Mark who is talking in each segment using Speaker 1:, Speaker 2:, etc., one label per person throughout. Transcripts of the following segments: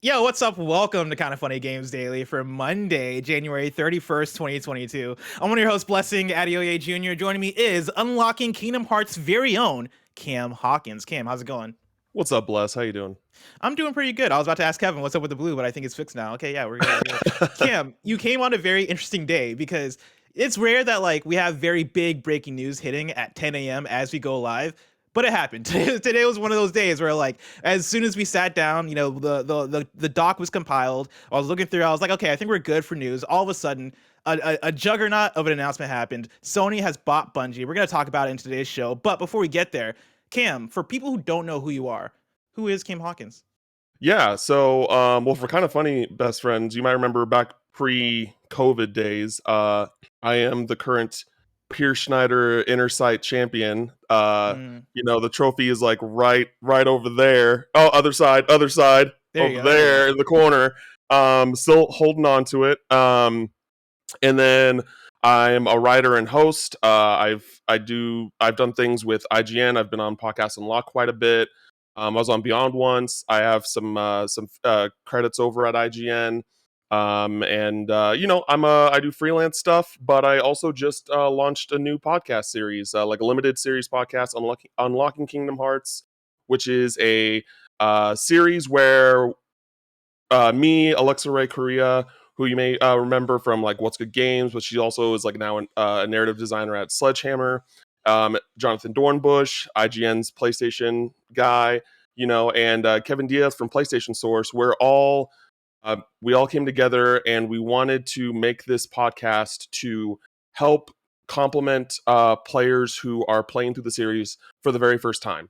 Speaker 1: Yo, what's up? Welcome to Kind of Funny Games Daily for Monday, January 31st, 2022. I'm one of your hosts, Blessing Adeoye Jr. Joining me is Unlocking Kingdom Hearts' very own Cam Hawkins. Cam, how's it going?
Speaker 2: What's up, Bless? How you doing?
Speaker 1: I'm doing pretty good. I was about to ask Kevin what's up with the blue, but I think it's fixed now. Okay, yeah, we're good. Cam, you came on a very interesting day because it's rare that we have very big breaking news hitting at 10 a.m. as we go live. But it happened. Today was one of those days where, as soon as we sat down, the doc was compiled. I was looking through. I was like, okay, I think we're good for news. All of a sudden, a juggernaut of an announcement happened. Sony has bought Bungie. We're gonna talk about it in today's show. But before we get there, Cam, for people who don't know who you are, who is Cam Hawkins?
Speaker 2: Yeah, so well, for Kind of Funny best friends, you might remember back pre-COVID days. I am the current Pierce Schneider Inner Sight champion. The trophy is like right over there. Oh, other side,
Speaker 1: There
Speaker 2: there in the corner. Still holding on to it. And then I'm a writer and host. I've done things with IGN. I've been on Podcast Unlock quite a bit. I was on Beyond once. I have some credits over at IGN. I do freelance stuff, but I also just launched a new podcast series, like a limited series podcast, Unlocking Kingdom Hearts, which is a series where me, Alexa Ray Korea, who you may remember from like What's Good Games, but she also is like now a narrative designer at Sledgehammer. Jonathan Dornbush, IGN's PlayStation guy, and Kevin Diaz from PlayStation Source. We all came together and we wanted to make this podcast to help complement players who are playing through the series for the very first time.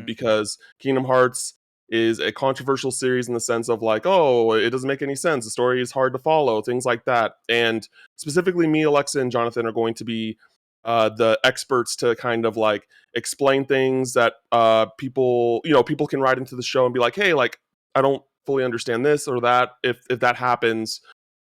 Speaker 2: Because Kingdom Hearts is a controversial series in the sense of like, oh, it doesn't make any sense. The story is hard to follow, things like that. And specifically me, Alexa, and Jonathan are going to be the experts to kind of like explain things that people can write into the show and be like, hey, like, I don't fully understand this or that if that happens,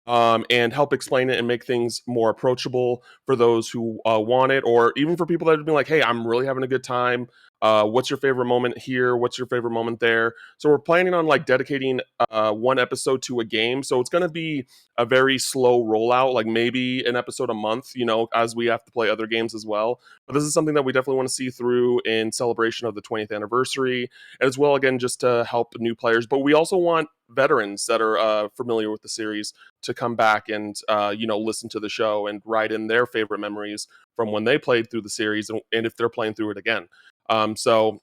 Speaker 2: and help explain it and make things more approachable for those who want it, or even for people that have been like, hey, I'm really having a good time. What's your favorite moment here? What's your favorite moment there? So we're planning on like dedicating one episode to a game. So it's going to be a very slow rollout, like maybe an episode a month, as we have to play other games as well. But this is something that we definitely want to see through in celebration of the 20th anniversary, and as well, again, just to help new players. But we also want veterans that are familiar with the series to come back and listen to the show and write in their favorite memories from when they played through the series, and if they're playing through it again. Episode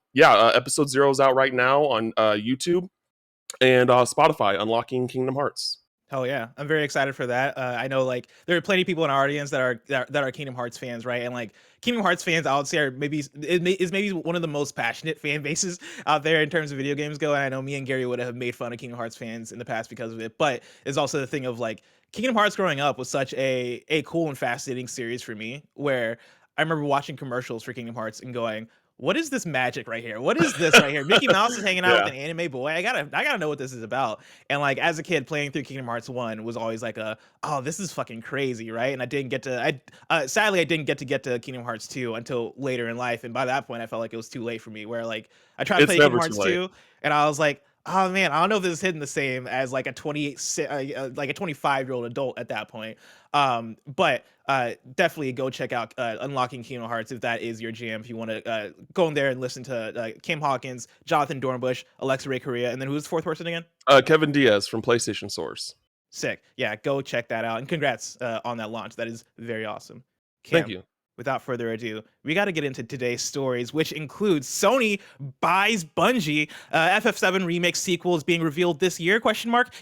Speaker 2: 0 is out right now on YouTube and Spotify, Unlocking Kingdom Hearts.
Speaker 1: Hell yeah, I'm very excited for that. I know there are plenty of people in our audience that are Kingdom Hearts fans, right? And Kingdom Hearts fans, I would say, is maybe one of the most passionate fan bases out there in terms of video games go. And I know me and Gary would have made fun of Kingdom Hearts fans in the past because of it. But it's also the thing of Kingdom Hearts growing up was such a cool and fascinating series for me, where I remember watching commercials for Kingdom Hearts and going, what is this magic right here? What is this right here? Mickey Mouse is hanging out with an anime boy. I gotta know what this is about. And as a kid playing through Kingdom Hearts 1 was always oh, this is fucking crazy, right? And I didn't get to sadly I didn't get to Kingdom Hearts 2 until later in life. And by that point I felt like it was too late for me, where I tried to play Kingdom Hearts 2 and I was like, oh man, I don't know if this is hitting the same as a 25-year-old adult at that point. But definitely go check out Unlocking Kingdom Hearts if that is your jam. If you want to go in there and listen to Cam Hawkins, Jonathan Dornbush, Alexa Ray Korea, and then who's the fourth person again?
Speaker 2: Kevin Diaz from PlayStation Source.
Speaker 1: Sick. Yeah, go check that out. And congrats on that launch. That is very awesome. Cam,
Speaker 2: thank you.
Speaker 1: Without further ado, we got to get into today's stories, which includes Sony buys Bungie, FF7 Remake sequel is being revealed this year, ?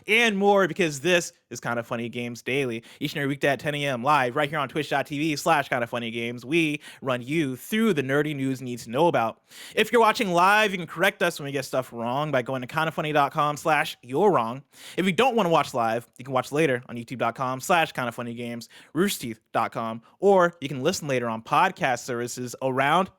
Speaker 1: And more, because this is Kind of Funny Games Daily. Each and every weekday at 10 a.m. live right here on twitch.tv/kindoffunnygames. We run you through the nerdy news you need to know about. If you're watching live, you can correct us when we get stuff wrong by going to kindoffunny.com/you're wrong. If you don't want to watch live, you can watch later on youtube.com/kindoffunnygames, roosterteeth.com, or you can listen later on podcast services around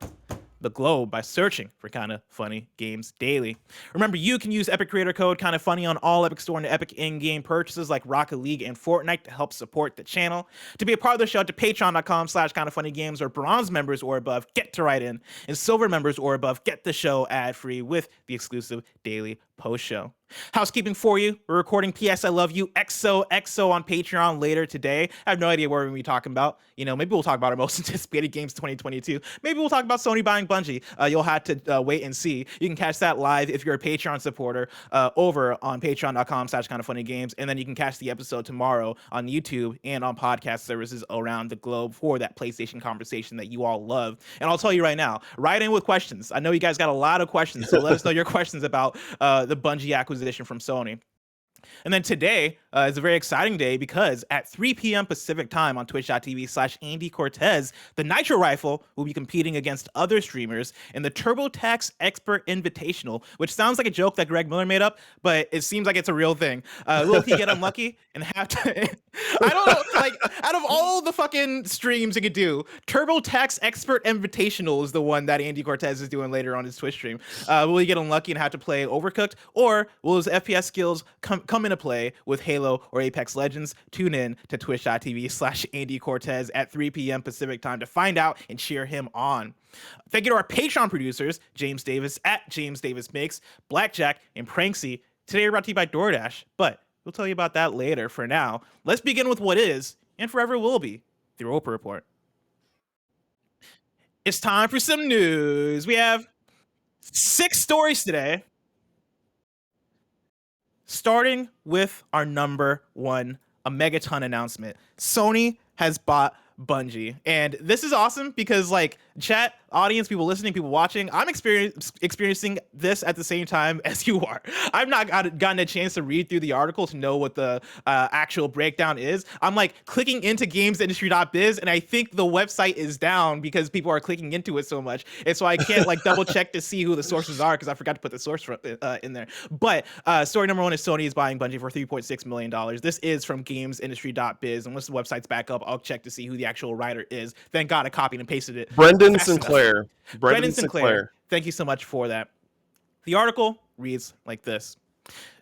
Speaker 1: the globe by searching for Kind of Funny Games Daily. Remember, you can use Epic Creator Code Kind of Funny on all Epic Store and Epic in-game purchases like Rocket League and Fortnite to help support the channel. To be a part of the show, to patreon.com/kindoffunnygames, or bronze members or above get to write in, and silver members or above get the show ad-free with the exclusive daily post-show. Housekeeping for you. We're recording PS I Love You XOXO on Patreon later today. I have no idea what we're going to be talking about. Maybe we'll talk about our most anticipated games 2022. Maybe we'll talk about Sony buying Bungie. You'll have to wait and see. You can catch that live if you're a Patreon supporter over on patreon.com/kindoffunnygames. And then you can catch the episode tomorrow on YouTube and on podcast services around the globe for that PlayStation conversation that you all love. And I'll tell you right now, write in with questions. I know you guys got a lot of questions, so let us know your questions about the Bungie acquisition from Sony. And then today is a very exciting day because at 3 p.m. Pacific time on twitch.tv/Andy Cortez, the Nitro Rifle will be competing against other streamers in the TurboTax Expert Invitational, which sounds like a joke that Greg Miller made up, but it seems like it's a real thing. Will he get unlucky and have to... I don't know, like, out of all the fucking streams he could do, TurboTax Expert Invitational is the one that Andy Cortez is doing later on his Twitch stream. Will he get unlucky and have to play Overcooked, or will his FPS skills come into play with Halo or Apex Legends? Tune in to twitch.tv/Andy Cortez at 3 p.m. Pacific time to find out and cheer him on. Thank you to our Patreon producers, James Davis at James Davis Makes, Blackjack, and Pranksy. Today we're brought to you by DoorDash, but we'll tell you about that later. For now, let's begin with what is, and forever will be, the Roper Report. It's time for some news. We have 6 stories today, starting with our number one, a Megaton announcement. Sony has bought Bungie, and this is awesome because, like, chat, audience, people listening, people watching, I'm experiencing this at the same time as you are. I've not gotten a chance to read through the article to know what the actual breakdown is. I'm like clicking into gamesindustry.biz, and I think the website is down because people are clicking into it so much, and so I can't like double check to see who the sources are because I forgot to put the source in there. But story number one is Sony is buying Bungie for $3.6 million. This is from gamesindustry.biz, and once the website's back up, I'll check to see who the actual writer is. Thank God I copied and pasted it.
Speaker 2: Brendan Sinclair.
Speaker 1: Brendan Sinclair. Thank you so much for that. The article reads like this.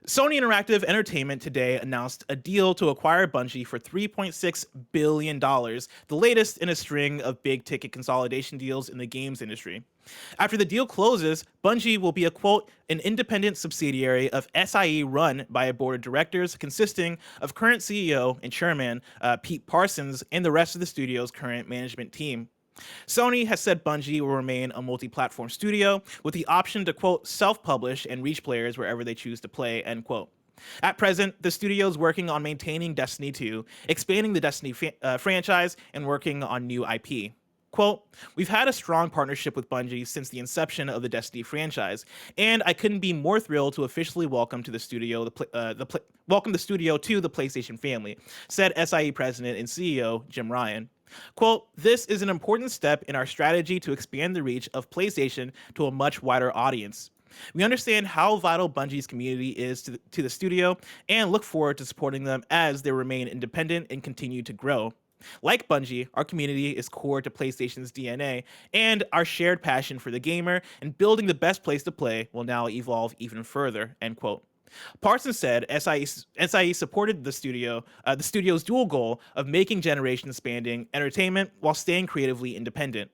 Speaker 1: Sony Interactive Entertainment today announced a deal to acquire Bungie for $3.6 billion, the latest in a string of big-ticket consolidation deals in the games industry. After the deal closes, Bungie will be quote, an independent subsidiary of SIE run by a board of directors consisting of current CEO and chairman Pete Parsons and the rest of the studio's current management team. Sony has said Bungie will remain a multi-platform studio with the option to, quote, self-publish and reach players wherever they choose to play, end quote. At present, the studio is working on maintaining Destiny 2, expanding the Destiny franchise, and working on new IP. Quote, we've had a strong partnership with Bungie since the inception of the Destiny franchise, and I couldn't be more thrilled to officially welcome the studio to the PlayStation family, said SIE president and CEO Jim Ryan. Quote, this is an important step in our strategy to expand the reach of PlayStation to a much wider audience. We understand how vital Bungie's community is to the studio and look forward to supporting them as they remain independent and continue to grow. Like Bungie, our community is core to PlayStation's DNA, and our shared passion for the gamer and building the best place to play will now evolve even further, end quote. Parsons said SIE supported the studio's dual goal of making generation-spanning entertainment while staying creatively independent.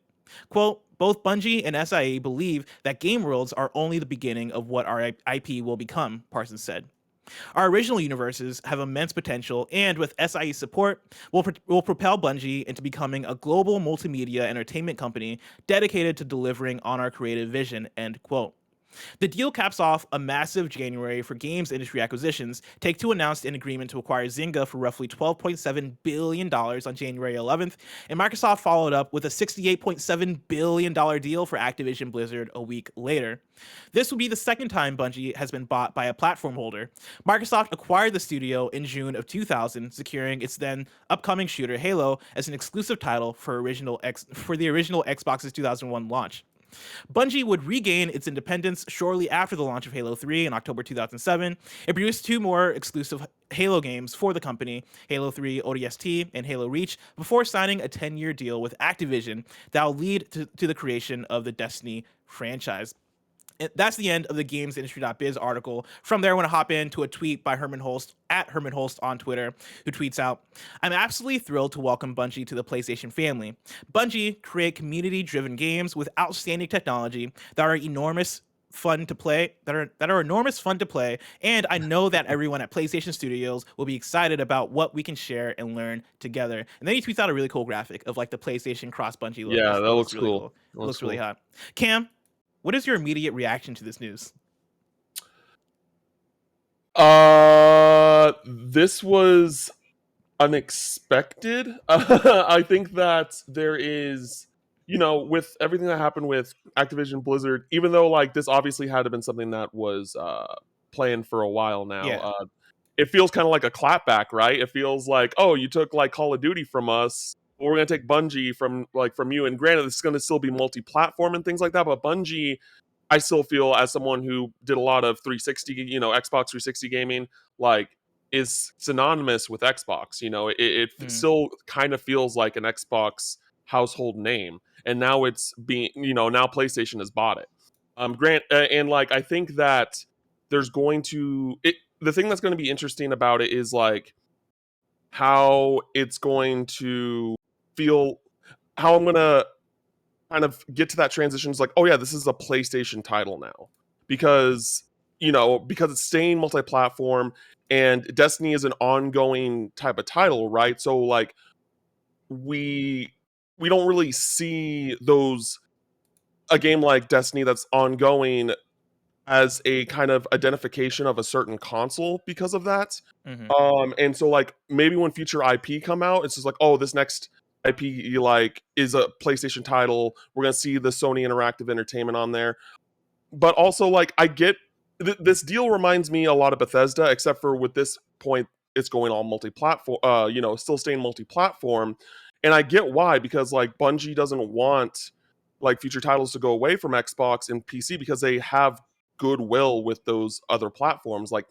Speaker 1: Quote, both Bungie and SIE believe that game worlds are only the beginning of what our IP will become, Parsons said. Our original universes have immense potential, and with SIE support, will propel Bungie into becoming a global multimedia entertainment company dedicated to delivering on our creative vision, end quote. The deal caps off a massive January for games industry acquisitions. Take-Two announced an agreement to acquire Zynga for roughly $12.7 billion on January 11th, and Microsoft followed up with a $68.7 billion deal for Activision Blizzard a week later. This will be the second time Bungie has been bought by a platform holder. Microsoft acquired the studio in June of 2000, securing its then upcoming shooter Halo as an exclusive title for the original Xbox's 2001 launch. Bungie would regain its independence shortly after the launch of Halo 3 in October 2007. It produced 2 more exclusive Halo games for the company, Halo 3 ODST and Halo Reach, before signing a 10-year deal with Activision that will lead to the creation of the Destiny franchise. And that's the end of the gamesindustry.biz article. From there, I want to hop into a tweet by Herman Holst, at Herman Holst on Twitter, who tweets out, I'm absolutely thrilled to welcome Bungie to the PlayStation family. Bungie create community-driven games with outstanding technology that are enormous fun to play, that are enormous fun to play, and I know that everyone at PlayStation Studios will be excited about what we can share and learn together. And then he tweets out a really cool graphic of like the PlayStation cross Bungie
Speaker 2: Yeah,
Speaker 1: logos.
Speaker 2: that
Speaker 1: It looks
Speaker 2: looks
Speaker 1: really
Speaker 2: cool.
Speaker 1: cool.
Speaker 2: That
Speaker 1: It
Speaker 2: looks
Speaker 1: looks really
Speaker 2: cool.
Speaker 1: hot. Cam, what is your immediate reaction to this news?
Speaker 2: This was unexpected. I think that there is, with everything that happened with Activision Blizzard, even though like this obviously had to have been something that was planned for a while now.
Speaker 1: Yeah.
Speaker 2: It feels kind of like a clapback, right? It feels like, oh, you took like Call of Duty from us. Well, we're gonna take Bungie from you. And granted, this is gonna still be multi-platform and things like that, but Bungie, I still feel as someone who did a lot of 360, Xbox 360 gaming, like is synonymous with Xbox. It
Speaker 1: Mm.
Speaker 2: still kind of feels like an Xbox household name, and now it's being, now PlayStation has bought it. And like I think that there's going to the thing that's going to be interesting about it is like how it's going to feel, how I'm going to kind of get to that transition is like, oh yeah, this is a PlayStation title now, because because it's staying multi-platform and Destiny is an ongoing type of title, right? So like we don't really see a game like Destiny that's ongoing as a kind of identification of a certain console because of that.
Speaker 1: Hmm.
Speaker 2: And so like maybe when future IP come out, it's just like, oh, this next IP like is a PlayStation title. We're gonna see the Sony Interactive Entertainment on there. But also like I get this deal reminds me a lot of Bethesda, except for with this point, it's going all multi-platform. Still staying multi-platform, and I get why, because like Bungie doesn't want like future titles to go away from Xbox and PC because they have goodwill with those other platforms. Like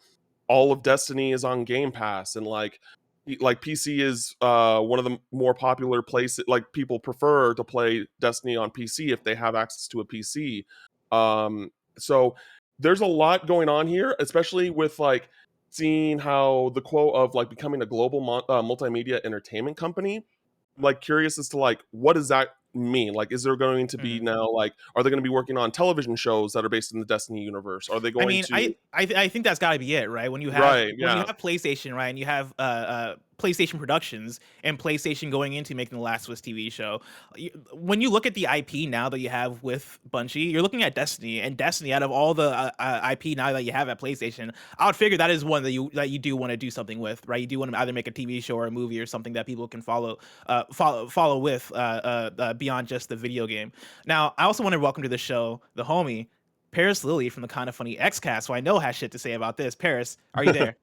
Speaker 2: all of Destiny is on Game Pass, and like PC is one of the more popular places. Like people prefer to play Destiny on PC if they have access to a PC. So there's a lot going on here, especially with like seeing how the quote of like becoming a global multimedia entertainment company. I'm like curious as to like what does that mean? Like, is there going to be now like are they going to be working on television shows that are based in the Destiny universe? Are they
Speaker 1: I
Speaker 2: going
Speaker 1: mean,
Speaker 2: to
Speaker 1: I think that's got to be it, right?
Speaker 2: right?
Speaker 1: When you
Speaker 2: Yeah,
Speaker 1: have PlayStation, right, and you have PlayStation Productions and PlayStation going into making the Last of Us TV show. When you look at the IP now that you have with Bungie, you're looking at Destiny, and Destiny out of all the IP now that you have at PlayStation, I would figure that is one that you do want to do something with, right? You do want to either make a TV show or a movie or something that people can follow with beyond just the video game. Now, I also want to welcome to the show the homie Paris Lilly from the Kind of Funny Xcast, who I know has shit to say about this. Paris, are you there?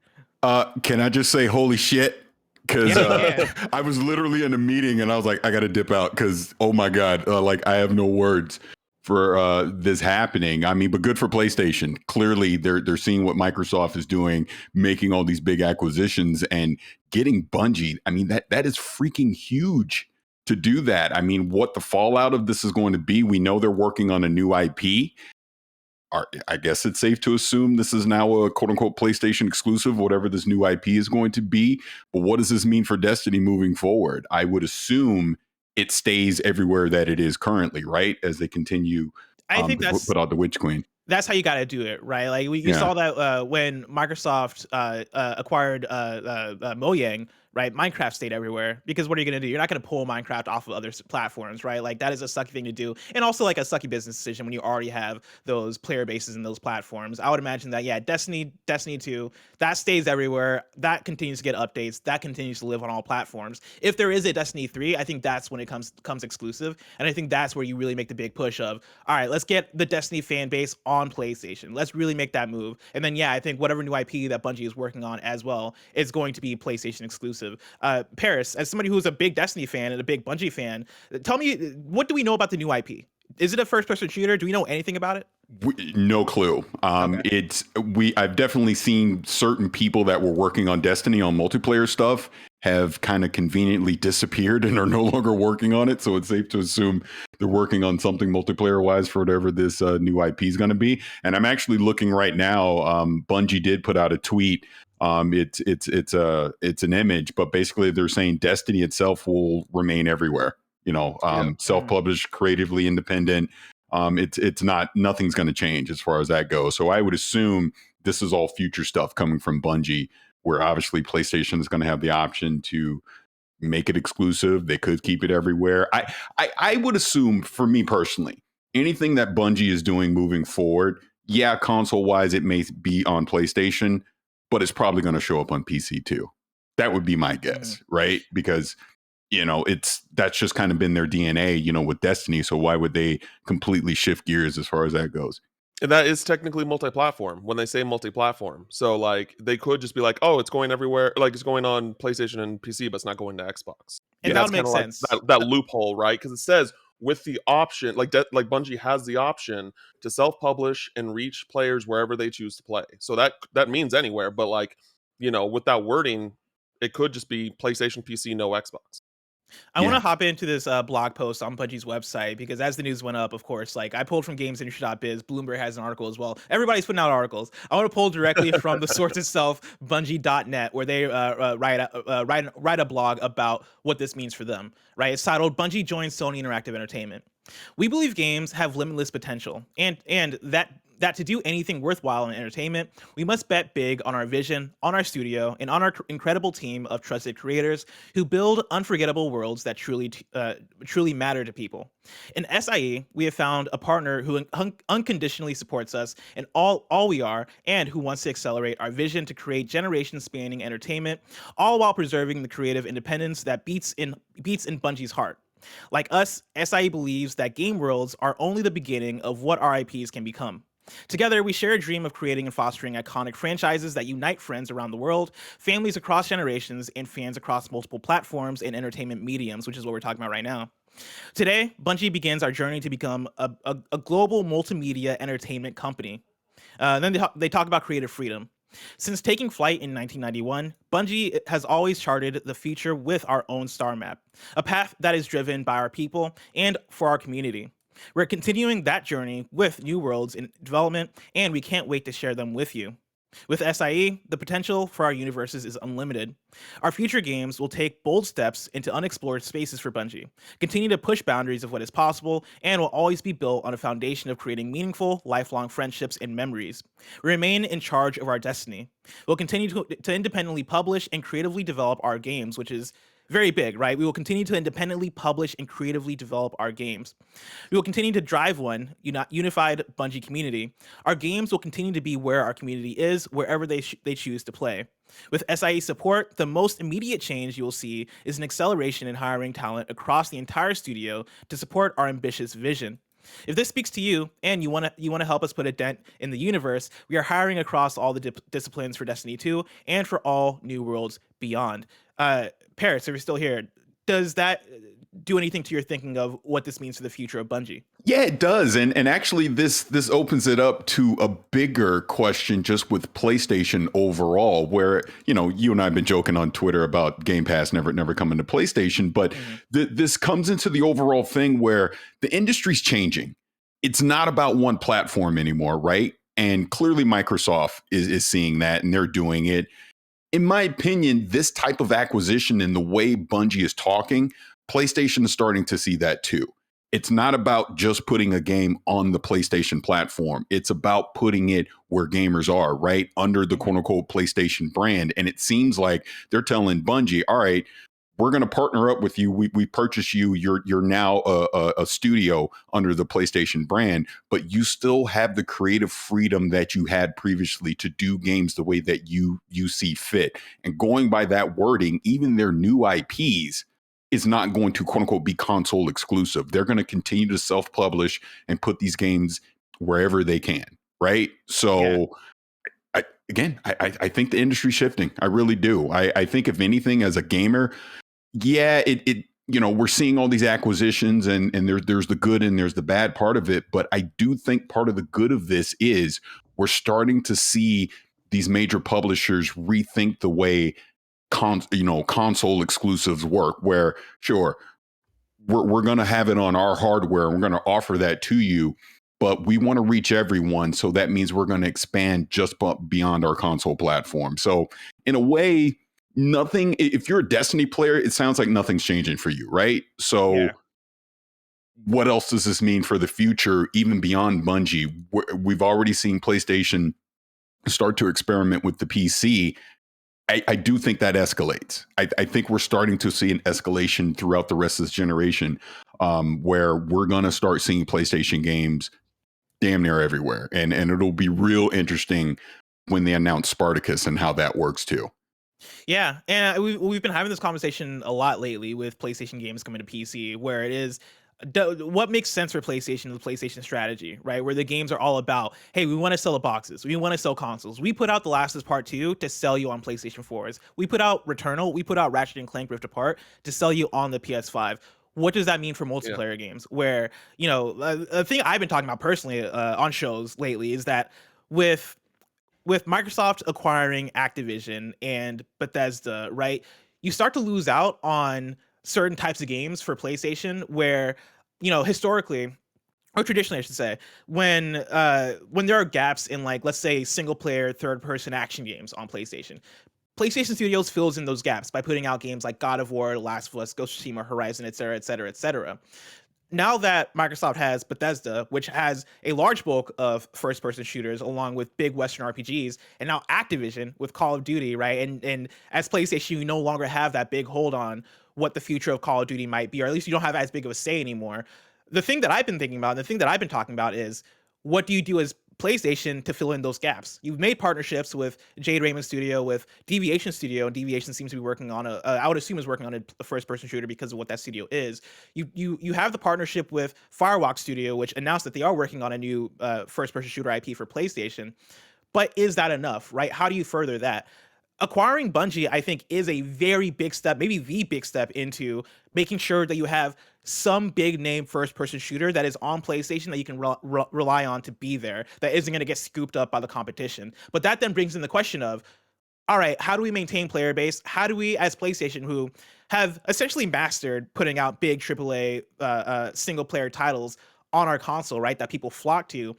Speaker 3: Can I just say holy shit? Because
Speaker 1: Yeah, you can.
Speaker 3: I was literally in a meeting and I was like, I got to dip out because, oh my God, like I have no words for this happening. I mean, but good for PlayStation. Clearly, they're seeing what Microsoft is doing, making all these big acquisitions and getting Bungie. I mean, that is freaking huge to do that. I mean, what the fallout of this is going to be, we know they're working on a new IP. I guess it's safe to assume this is now a quote unquote PlayStation exclusive, whatever this new IP is going to be. But what does this mean for Destiny moving forward? I would assume it stays everywhere that it is currently, right? As they continue
Speaker 1: I think
Speaker 3: to put out the Witch Queen.
Speaker 1: that's how you got to do it, right? Like you
Speaker 3: Yeah.
Speaker 1: saw that when Microsoft acquired Mojang, right? Minecraft stayed everywhere because what are you going to do? You're not going to pull Minecraft off of other platforms, right? Like that is a sucky thing to do, and also like a sucky business decision when you already have those player bases in those platforms. I would imagine that Destiny 2, that stays everywhere. That continues to get updates. That continues to live on all platforms. If there is a Destiny 3, I think that's when it comes exclusive, and I think that's where you really make the big push of, all right, let's get the Destiny fan base on PlayStation. Let's really make that move. And then, I think whatever new IP that Bungie is working on as well is going to be PlayStation exclusive. Paris, as somebody who's a big Destiny fan and a big Bungie fan, tell me, what do we know about the new IP? Is it a first-person shooter? Do we know anything about it?
Speaker 3: No clue.
Speaker 1: Okay.
Speaker 3: I've definitely seen certain people that were working on Destiny on multiplayer stuff have kind of conveniently disappeared and are no longer working on it. So it's safe to assume they're working on something multiplayer wise for whatever this new IP is going to be. And I'm actually looking right now. Bungie did put out a tweet. It's an image, but basically they're saying Destiny itself will remain everywhere.
Speaker 2: Yeah.
Speaker 3: Self-published, creatively independent. It's not, nothing's going to change as far as that goes. So I would assume this is all future stuff coming from Bungie, where obviously PlayStation is going to have the option to make it exclusive. They could keep it everywhere. I would assume, for me personally, anything that Bungie is doing moving forward, yeah, console wise, it may be on PlayStation, but it's probably going to show up on PC too. That would be my guess, right? Because that's just kind of been their DNA, with Destiny. So why would they completely shift gears as far as that goes?
Speaker 2: And that is technically multi-platform when they say multi-platform. So like they could just be like, oh, it's going everywhere, like it's going on PlayStation and PC, but it's not going to Xbox.
Speaker 1: And
Speaker 2: that's
Speaker 1: that would make
Speaker 2: kinda
Speaker 1: sense.
Speaker 2: like that loophole, right? Because it says with the option, like Bungie has the option to self-publish and reach players wherever they choose to play. So that means anywhere, but like, with that wording, it could just be PlayStation, PC, no Xbox.
Speaker 1: I want to hop into this blog post on Bungie's website because as the news went up, of course, like I pulled from GamesIndustry.biz. Bloomberg has an article as well. Everybody's putting out articles. I want to pull directly from the source itself, Bungie.net, where they write a blog about what this means for them. Right? It's titled "Bungie Joins Sony Interactive Entertainment." We believe games have limitless potential, and that to do anything worthwhile in entertainment, we must bet big on our vision, on our studio, and on our incredible team of trusted creators who build unforgettable worlds that truly matter to people. In SIE, we have found a partner who unconditionally supports us in all we are, and who wants to accelerate our vision to create generation-spanning entertainment, all while preserving the creative independence that beats in Bungie's heart. Like us, SIE believes that game worlds are only the beginning of what our IPs can become. Together, we share a dream of creating and fostering iconic franchises that unite friends around the world, families across generations, and fans across multiple platforms and entertainment mediums, which is what we're talking about right now. Today, Bungie begins our journey to become a global multimedia entertainment company. Then they talk about creative freedom. Since taking flight in 1991, Bungie has always charted the future with our own star map, a path that is driven by our people and for our community. We're continuing that journey with new worlds in development, and we can't wait to share them with you. With SIE, the potential for our universes is unlimited. Our future games will take bold steps into unexplored spaces for Bungie, continue to push boundaries of what is possible, and will always be built on a foundation of creating meaningful, lifelong friendships and memories. We remain in charge of our destiny. We'll continue to independently publish and creatively develop our games, which is very big, right? We will continue to independently publish and creatively develop our games. We will continue to drive one unified Bungie community. Our games will continue to be where our community is, wherever they choose to play. With SIE support, the most immediate change you will see is an acceleration in hiring talent across the entire studio to support our ambitious vision. If this speaks to you and you want to help us put a dent in the universe, we are hiring across all the disciplines for Destiny 2 and for all new worlds beyond. Paris, if you're still here, does that do anything to your thinking of what this means for the future of Bungie?
Speaker 3: Yeah, it does. And actually this opens it up to a bigger question just with PlayStation overall, where, you and I have been joking on Twitter about Game Pass never coming to PlayStation, but this comes into the overall thing where the industry's changing. It's not about one platform anymore, right? And clearly Microsoft is seeing that and they're doing it. In my opinion, this type of acquisition and the way Bungie is talking, PlayStation is starting to see that too. It's not about just putting a game on the PlayStation platform. It's about putting it where gamers are, right? Under the quote unquote PlayStation brand. And it seems like they're telling Bungie, all right, we're going to partner up with you. We purchase you. You're now a studio under the PlayStation brand, but you still have the creative freedom that you had previously to do games the way that you see fit. And going by that wording, even their new IPs is not going to quote unquote be console exclusive. They're going to continue to self-publish and put these games wherever they can, right? So I think the industry's shifting. I really do. I think if anything, as a gamer, we're seeing all these acquisitions and there's the good and there's the bad part of it. But I do think part of the good of this is we're starting to see these major publishers rethink the way console exclusives work, where sure, we're going to have it on our hardware. We're going to offer that to you, but we want to reach everyone. So that means we're going to expand just beyond our console platform. So in a way, if you're a Destiny player, it sounds like nothing's changing for you, right? So what else does this mean for the future, even beyond Bungie? We've already seen PlayStation start to experiment with the PC. I do think that escalates. I think we're starting to see an escalation throughout the rest of this generation, where we're going to start seeing PlayStation games damn near everywhere. And it'll be real interesting when they announce Spartacus and how that works too.
Speaker 1: Yeah, and we've been having this conversation a lot lately with PlayStation games coming to PC, where it is what makes sense for PlayStation, the PlayStation strategy, right? Where the games are all about, hey, we want to sell the boxes, we want to sell consoles. We put out The Last of Us Part 2 to sell you on PlayStation 4s. We put out Returnal, we put out Ratchet and Clank Rift Apart to sell you on the PS5. What does that mean for multiplayer games? Where, the thing I've been talking about personally on shows lately is that with Microsoft acquiring Activision and Bethesda, right, you start to lose out on certain types of games for PlayStation where, historically or traditionally I should say, when there are gaps in, like, let's say single player third person action games on PlayStation Studios fills in those gaps by putting out games like God of War, The Last of Us, Ghost of Tsushima, Horizon, etc., etc., etc. Now that Microsoft has Bethesda, which has a large bulk of first-person shooters along with big Western RPGs, and now Activision with Call of Duty, right? And as PlayStation, you no longer have that big hold on what the future of Call of Duty might be, or at least you don't have as big of a say anymore. The thing that I've been thinking about, and the thing that I've been talking about is, what do you do as PlayStation to fill in those gaps? You've made partnerships with Jade Raymond Studio, with Deviation Studio, and Deviation seems to be working on I would assume is working on a first-person shooter because of what that studio is. You have the partnership with Firewalk Studio, which announced that they are working on a new first-person shooter IP for PlayStation. But is that enough, right? How do you further that? Acquiring Bungie, I think, is a very big step, maybe the big step into making sure that you have some big name first person shooter that is on PlayStation that you can rely on to be there, that isn't going to get scooped up by the competition. But that then brings in the question of, all right, how do we maintain player base? How do we, as PlayStation, who have essentially mastered putting out big AAA single player titles on our console, right, that people flock to,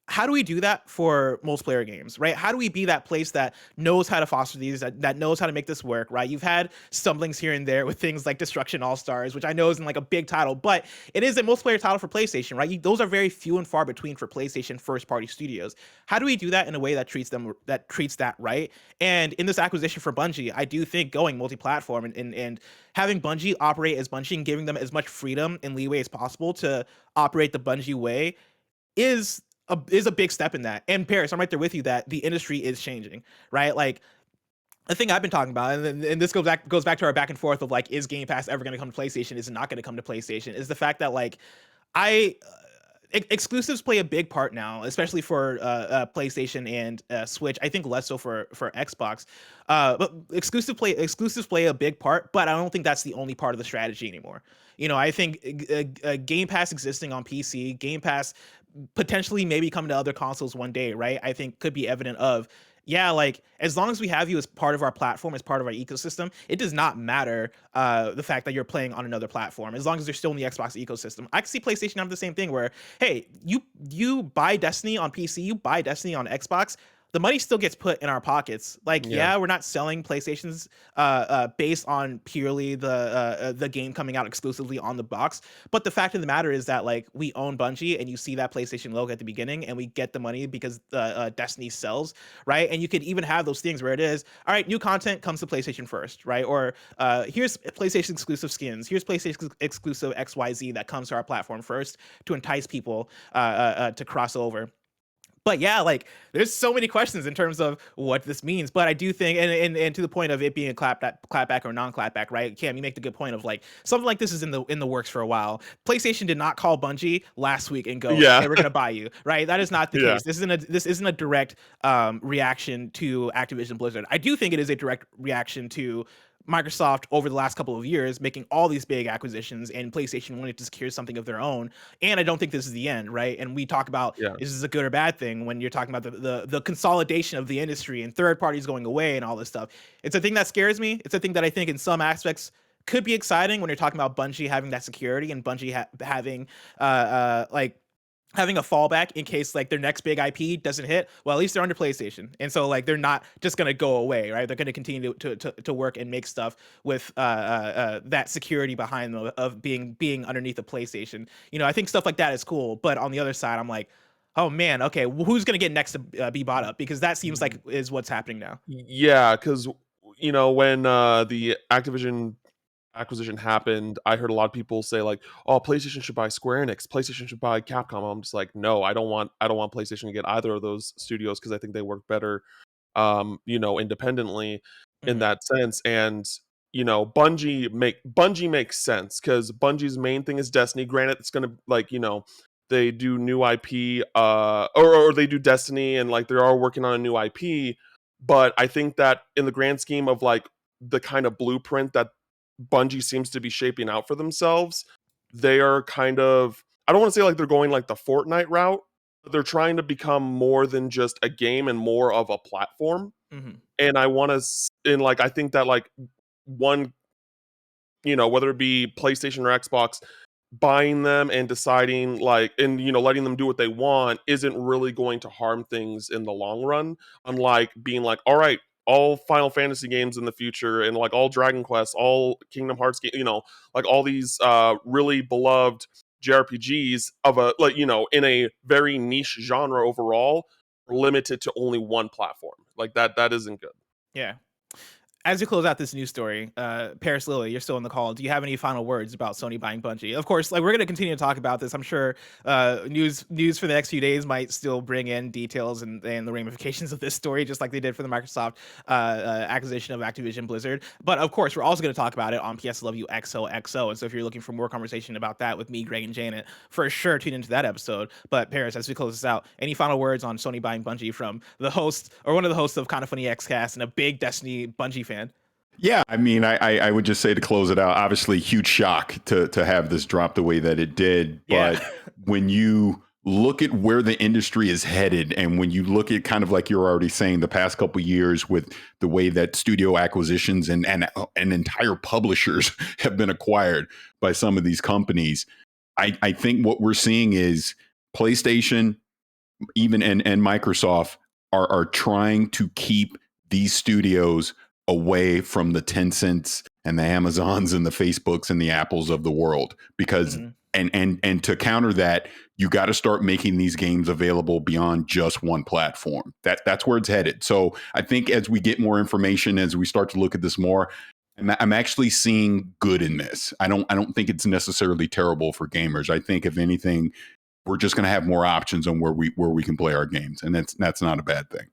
Speaker 1: how do we do that for multiplayer games, right? How do we be that place that knows how to foster these, that knows how to make this work, right? You've had stumblings here and there with things like Destruction All-Stars, which I know isn't like a big title, but it is a multiplayer title for PlayStation, right? Those are very few and far between for PlayStation first-party studios. How do we do that in a way that treats that right? And in this acquisition for Bungie, I do think going multi-platform and having Bungie operate as Bungie and giving them as much freedom and leeway as possible to operate the Bungie way is a big step in that. And Paris, I'm right there with you that the industry is changing, right? Like, the thing I've been talking about, and this goes back to our back and forth of, like, is Game Pass ever going to come to PlayStation? Is it not going to come to PlayStation? Is the fact that, like, exclusives play a big part now, especially for PlayStation and Switch. I think less so for Xbox. But exclusives play a big part, but I don't think that's the only part of the strategy anymore. I think Game Pass existing on PC, Game Pass potentially maybe coming to other consoles one day, right? I think could be evident of, yeah, like, as long as we have you as part of our platform, as part of our ecosystem, it does not matter the fact that you're playing on another platform, as long as you're still in the Xbox ecosystem. I can see PlayStation have the same thing where, hey, you buy Destiny on PC, you buy Destiny on Xbox, the money still gets put in our pockets. Like, yeah, we're not selling PlayStations based on purely the game coming out exclusively on the box. But the fact of the matter is that, like, we own Bungie, and you see that PlayStation logo at the beginning, and we get the money because Destiny sells, right? And you could even have those things where it is, all right, new content comes to PlayStation first, right? Or here's PlayStation exclusive skins, here's PlayStation exclusive XYZ that comes to our platform first to entice people to cross over. But yeah, like, there's so many questions in terms of what this means. But I do think, and to the point of it being a clapback or non-clapback, right? Cam, you make the good point of, like, something like this is in the works for a while. PlayStation did not call Bungie last week and go, hey, we're gonna buy you, right? That is not the case. This isn't a direct reaction to Activision Blizzard. I do think it is a direct reaction to Microsoft over the last couple of years making all these big acquisitions and PlayStation wanting to secure something of their own. And I don't think this is the end, right? And we talk about, is this a good or bad thing when you're talking about the consolidation of the industry and third parties going away and all this stuff. It's a thing that scares me. It's a thing that I think in some aspects could be exciting when you're talking about Bungie having that security and Bungie having like having a fallback in case like their next big IP doesn't hit. Well, at least they're under PlayStation, and so like they're not just gonna go away, right? They're gonna continue to work and make stuff with that security behind them of being underneath the PlayStation. I think stuff like that is cool, but on the other side, I'm like, oh man, okay, who's gonna get next to be bought up? Because that seems like is what's happening now.
Speaker 2: Yeah, because when the Activision acquisition happened, I heard a lot of people say like, "Oh, PlayStation should buy Square Enix. PlayStation should buy Capcom." I'm just like, no, I don't want PlayStation to get either of those studios because I think they work better, independently in
Speaker 1: Mhm.
Speaker 2: that sense. And Bungie makes sense because Bungie's main thing is Destiny. Granted, it's gonna they do new IP, or they do Destiny, and like they are working on a new IP. But I think that in the grand scheme of like the kind of blueprint that Bungie seems to be shaping out for themselves, they are kind of, I don't want to say like they're going like the Fortnite route, but they're trying to become more than just a game and more of a platform.
Speaker 1: Mhm.
Speaker 2: And I think that like one, whether it be PlayStation or Xbox, buying them and deciding like, and letting them do what they want isn't really going to harm things in the long run, unlike being like, all right, all Final Fantasy games in the future and like all Dragon Quest, all Kingdom Hearts like all these really beloved JRPGs of a like in a very niche genre overall, limited to only one platform. Like that isn't good.
Speaker 1: Yeah. As you close out this news story, Paris Lily, you're still in the call. Do you have any final words about Sony buying Bungie? Of course, like we're going to continue to talk about this. I'm sure news for the next few days might still bring in details and the ramifications of this story, just like they did for the Microsoft acquisition of Activision Blizzard. But of course, we're also going to talk about it on PSLW XOXO. And so if you're looking for more conversation about that with me, Greg, and Janet, for sure tune into that episode. But Paris, as we close this out, any final words on Sony buying Bungie from the host or one of the hosts of Kind of Funny Xcast and a big Destiny Bungie fan?
Speaker 3: Yeah, I mean, I would just say to close it out, obviously huge shock to have this drop the way that it did.
Speaker 1: Yeah.
Speaker 3: But when you look at where the industry is headed, and when you look at kind of like you're already saying the past couple of years with the way that studio acquisitions and entire publishers have been acquired by some of these companies, I think what we're seeing is PlayStation, even and Microsoft are trying to keep these studios away from the Tencents and the Amazons and the Facebooks and the Apples of the world, because
Speaker 1: Mhm.
Speaker 3: and to counter that, you got to start making these games available beyond just one platform. That's where it's headed. So I think as we get more information, as we start to look at this more, I'm actually seeing good in this. I don't think it's necessarily terrible for gamers. I think if anything, we're just going to have more options on where we can play our games, and that's not a bad thing.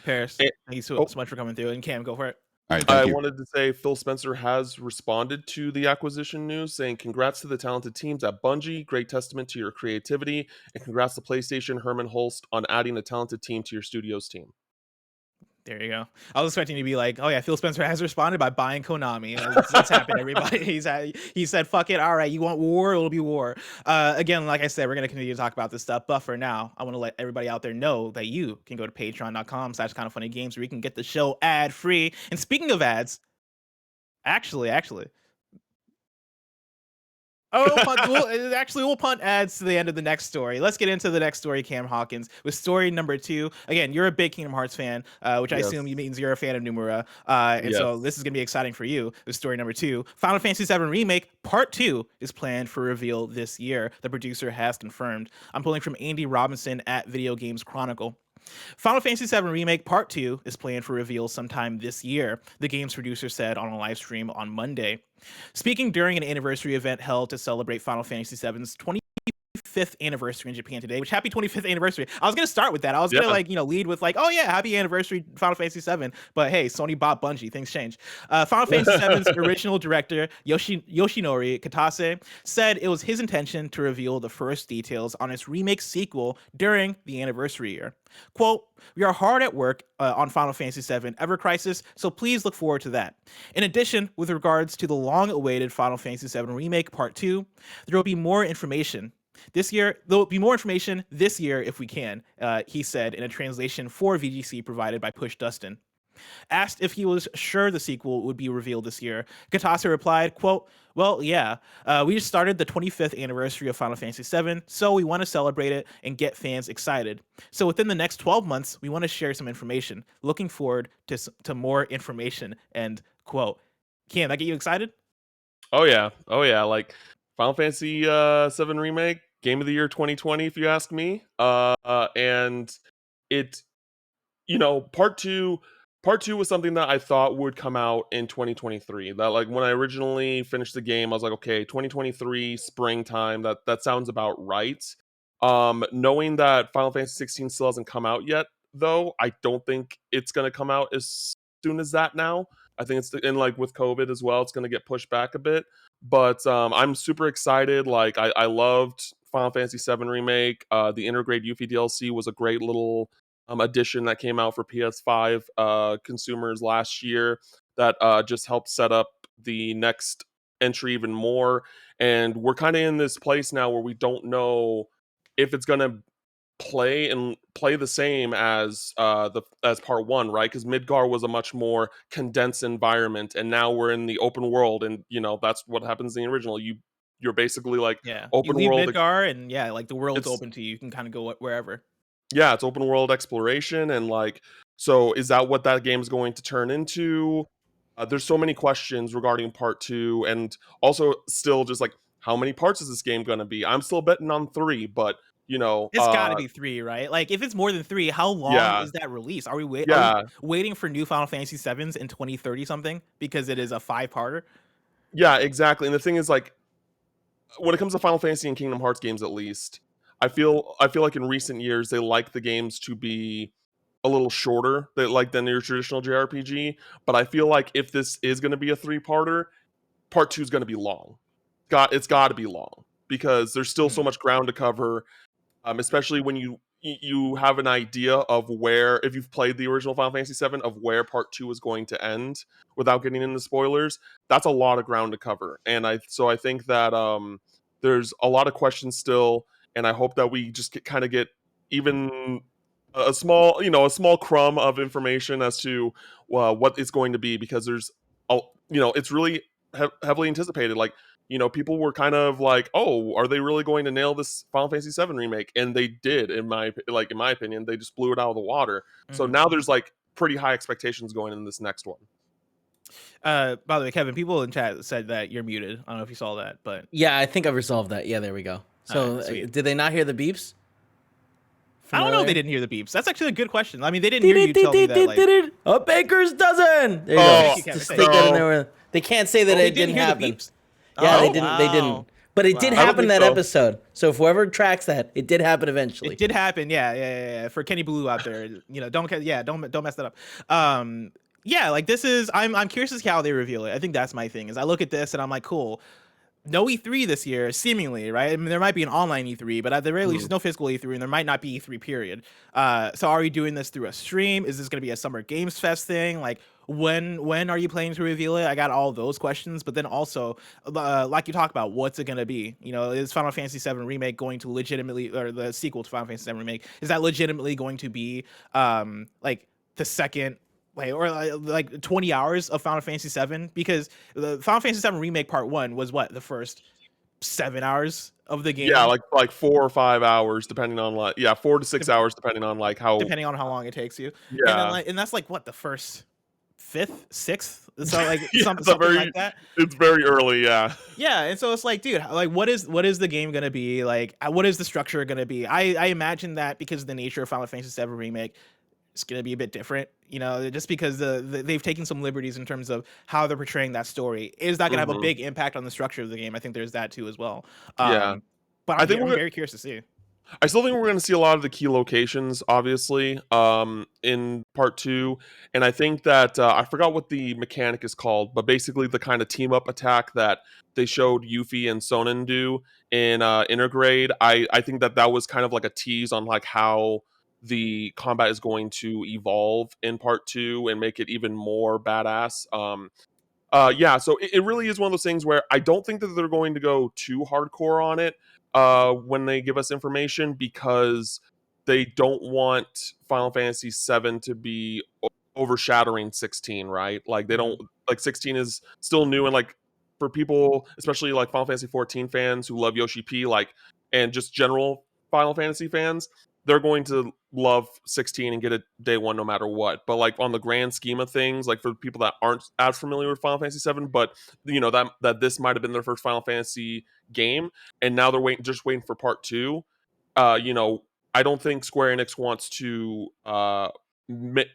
Speaker 1: Paris,
Speaker 2: Eh,
Speaker 1: thank you so
Speaker 2: oh,
Speaker 1: much for coming through. And Cam, go for it.
Speaker 3: All right,
Speaker 2: I
Speaker 3: thank you.
Speaker 2: wanted to say Phil Spencer has responded to the acquisition news, saying, "Congrats to the talented teams at Bungie. Great testament to your creativity. And congrats to PlayStation, Herman Holst, on adding a talented team to your studio's team."
Speaker 1: There you go. I was expecting to be like, oh yeah, Phil Spencer has responded by buying Konami. That's happened, everybody. He said, fuck it. All right, you want war? It'll be war. Again, like I said, we're gonna continue to talk about this stuff. But for now, I want to let everybody out there know that you can go to patreon.com/kindoffunnygames where you can get the show ad free. And speaking of ads, actually, we'll punt ads to the end of the next story. Let's get into the next story, Cam Hawkins, with story number 2. Again, you're a big Kingdom Hearts fan, which I assume
Speaker 2: Yes.
Speaker 1: means you're a fan of Numera. And so
Speaker 2: Yes.
Speaker 1: this is going to be exciting for you. With story number 2, Final Fantasy VII Remake Part 2 is planned for reveal this year. The producer has confirmed. I'm pulling from Andy Robinson at Video Games Chronicle. Final Fantasy VII Remake Part 2 is planned for reveal sometime this year, the game's producer said on a live stream on Monday. Speaking during an anniversary event held to celebrate Final Fantasy VII's 25th anniversary in Japan today, which happy 25th anniversary. I was going to start with that. I was going to lead with like, oh yeah, happy anniversary Final Fantasy VII. But hey, Sony bought Bungie. Things change. Final Fantasy VII's original director, Yoshinori Kitase, said it was his intention to reveal the first details on its remake sequel during the anniversary year. Quote, "We are hard at work on Final Fantasy VII Ever Crisis, so please look forward to that. In addition, with regards to the long-awaited Final Fantasy VII Remake Part 2, there will be more information. This year, there'll be more information this year if we can," he said in a translation for VGC provided by Push Dustin. Asked if he was sure the sequel would be revealed this year, Katase replied, quote, "Well, yeah, we just started the 25th anniversary of Final Fantasy VII, so we want to celebrate it and get fans excited. So within the next 12 months, we want to share some information. Looking forward to more information," end quote. Cam, that get you excited?
Speaker 2: Oh yeah, like Final Fantasy VII Remake, Game of the Year 2020, if you ask me. And it, part two was something that I thought would come out in 2023. That, like, when I originally finished the game, I was like, okay, 2023 springtime. That sounds about right. Knowing that Final Fantasy 16 still hasn't come out yet, though, I don't think it's gonna come out as soon as that now. I think it's and like with COVID as well, it's gonna get pushed back a bit. But I'm super excited. Like I loved Final Fantasy VII Remake. The Intergrade Yuffie DLC was a great little edition that came out for PS5 consumers last year that just helped set up the next entry even more. And we're kind of in this place now where we don't know if it's gonna play the same as as part one, right? Because Midgar was a much more condensed environment, and now we're in the open world, and that's what happens in the original. You're basically like
Speaker 1: Yeah. You
Speaker 2: open
Speaker 1: leave
Speaker 2: world.
Speaker 1: Midgar and yeah, like the world's
Speaker 2: It's
Speaker 1: open to you. You can kind of go wherever.
Speaker 2: Yeah, it's open world exploration, and like, so is that what that game is going to turn into? There's so many questions regarding part two, and also still just like, how many parts is this game going to be? I'm still betting on three, but
Speaker 1: It's got to be 3, right? Like if it's more than 3, how long
Speaker 2: yeah,
Speaker 1: is that release? Are we
Speaker 2: yeah,
Speaker 1: waiting for new Final Fantasy Sevens in 2030 something because it is a 5-parter?
Speaker 2: yeah, exactly. And the thing is, like, when it comes to Final Fantasy and Kingdom Hearts games, at least, I feel like in recent years they like the games to be a little shorter, than your traditional JRPG. But I feel like if this is going to be a three-parter, part two is going to be long. It's got to be long because there's still so
Speaker 1: Mhm.
Speaker 2: much ground to cover, especially when you have an idea of where, if you've played the original Final Fantasy VII, of where part two is going to end without getting into spoilers. That's a lot of ground to cover, and I think that there's a lot of questions still, and I hope that we just kind of get even a small crumb of information as to what it's going to be, because it's really heavily anticipated. Like, people were kind of like, "Oh, are they really going to nail this Final Fantasy VII remake?" And they did, in my opinion. They just blew it out of the water. So
Speaker 1: Mhm.
Speaker 2: now there's like pretty high expectations going in this next one.
Speaker 1: By the way, Kevin, people in chat said that you're muted. I don't know if you saw that, but
Speaker 4: Yeah, I think I've resolved that. Yeah, there we go.
Speaker 1: all right,
Speaker 4: So,
Speaker 1: sweet.
Speaker 4: did they not hear the beeps?
Speaker 1: I
Speaker 4: From
Speaker 1: don't know if they
Speaker 4: earlier?
Speaker 1: didn't hear the beeps. That's actually a good question. I mean, they didn't hear you tell me that, like,
Speaker 4: A baker's dozen. There you
Speaker 2: Oh,
Speaker 4: go.
Speaker 1: thank you, Kevin.
Speaker 4: Just
Speaker 1: Thank
Speaker 4: stick
Speaker 1: you.
Speaker 4: that in
Speaker 2: no.
Speaker 4: there. They can't say that
Speaker 1: Oh, they
Speaker 4: it didn't
Speaker 1: hear
Speaker 4: happen.
Speaker 1: the beeps.
Speaker 4: Yeah,
Speaker 1: Oh,
Speaker 4: they didn't. They
Speaker 1: wow.
Speaker 4: didn't. But it did
Speaker 1: Wow.
Speaker 2: I don't
Speaker 4: happen
Speaker 2: think
Speaker 4: that
Speaker 2: so.
Speaker 4: episode. So if whoever tracks that, it did happen eventually.
Speaker 1: It did happen. Yeah. For Kenny Blue out there, don't mess that up. Yeah, like this is I'm curious as to how they reveal it. I think that's my thing. Is I look at this and I'm like, cool. No E3 this year, seemingly, right? I mean, there might be an online E3, but at the very least, there's no physical E3, and there might not be E3, period. So are we doing this through a stream? Is this going to be a Summer Games Fest thing? Like, when are you planning to reveal it? I got all those questions, but then also, like you talked about, what's it going to be? Is Final Fantasy VII Remake going to legitimately, or the sequel to Final Fantasy VII Remake, is that legitimately going to be, like, the second, or like 20 hours of Final Fantasy VII, because the Final Fantasy VII Remake Part 1 was what, the first 7 hours of the
Speaker 2: Yeah,
Speaker 1: game,
Speaker 2: like 4 or 5 hours, depending on, like, 4 to 6 hours, depending on like how.
Speaker 1: depending on how long it takes you. And then
Speaker 2: Yeah,
Speaker 1: and that's like what, the first fifth, sixth, so like
Speaker 2: yeah,
Speaker 1: something like that.
Speaker 2: it's very early. Yeah,
Speaker 1: Yeah, and so it's like, dude, like what is the game gonna be like? What is the structure gonna be? I imagine that because of the nature of Final Fantasy VII Remake, it's gonna be a bit different, just because they've taken some liberties in terms of how they're portraying that story. Is that gonna have a
Speaker 2: hmm
Speaker 1: big impact on the structure of the game? I think there's that too as well.
Speaker 2: yeah.
Speaker 1: But
Speaker 2: I think
Speaker 1: I'm
Speaker 2: we're
Speaker 1: very curious to see.
Speaker 2: I still think we're going to see a lot of the key locations, obviously, in part two. And I think that I forgot what the mechanic is called, but basically the kind of team up attack that they showed Yuffie and Sonnen do in Intergrade. I think that was kind of like a tease on like how the combat is going to evolve in part two and make it even more badass. Yeah, so it really is one of those things where I don't think that they're going to go too hardcore on it when they give us information, because they don't want Final Fantasy VII to be overshadowing 16, right? Like they don't like 16 is still new, and like for people, especially like Final Fantasy 14 fans who love Yoshi P, like and just general Final Fantasy fans, they're going to love 16 and get it day one no matter what. But like on the grand scheme of things, like for people that aren't as familiar with Final Fantasy 7, but you know that this might have been their first Final Fantasy game, and now they're waiting for part two. You know, I don't think Square Enix wants to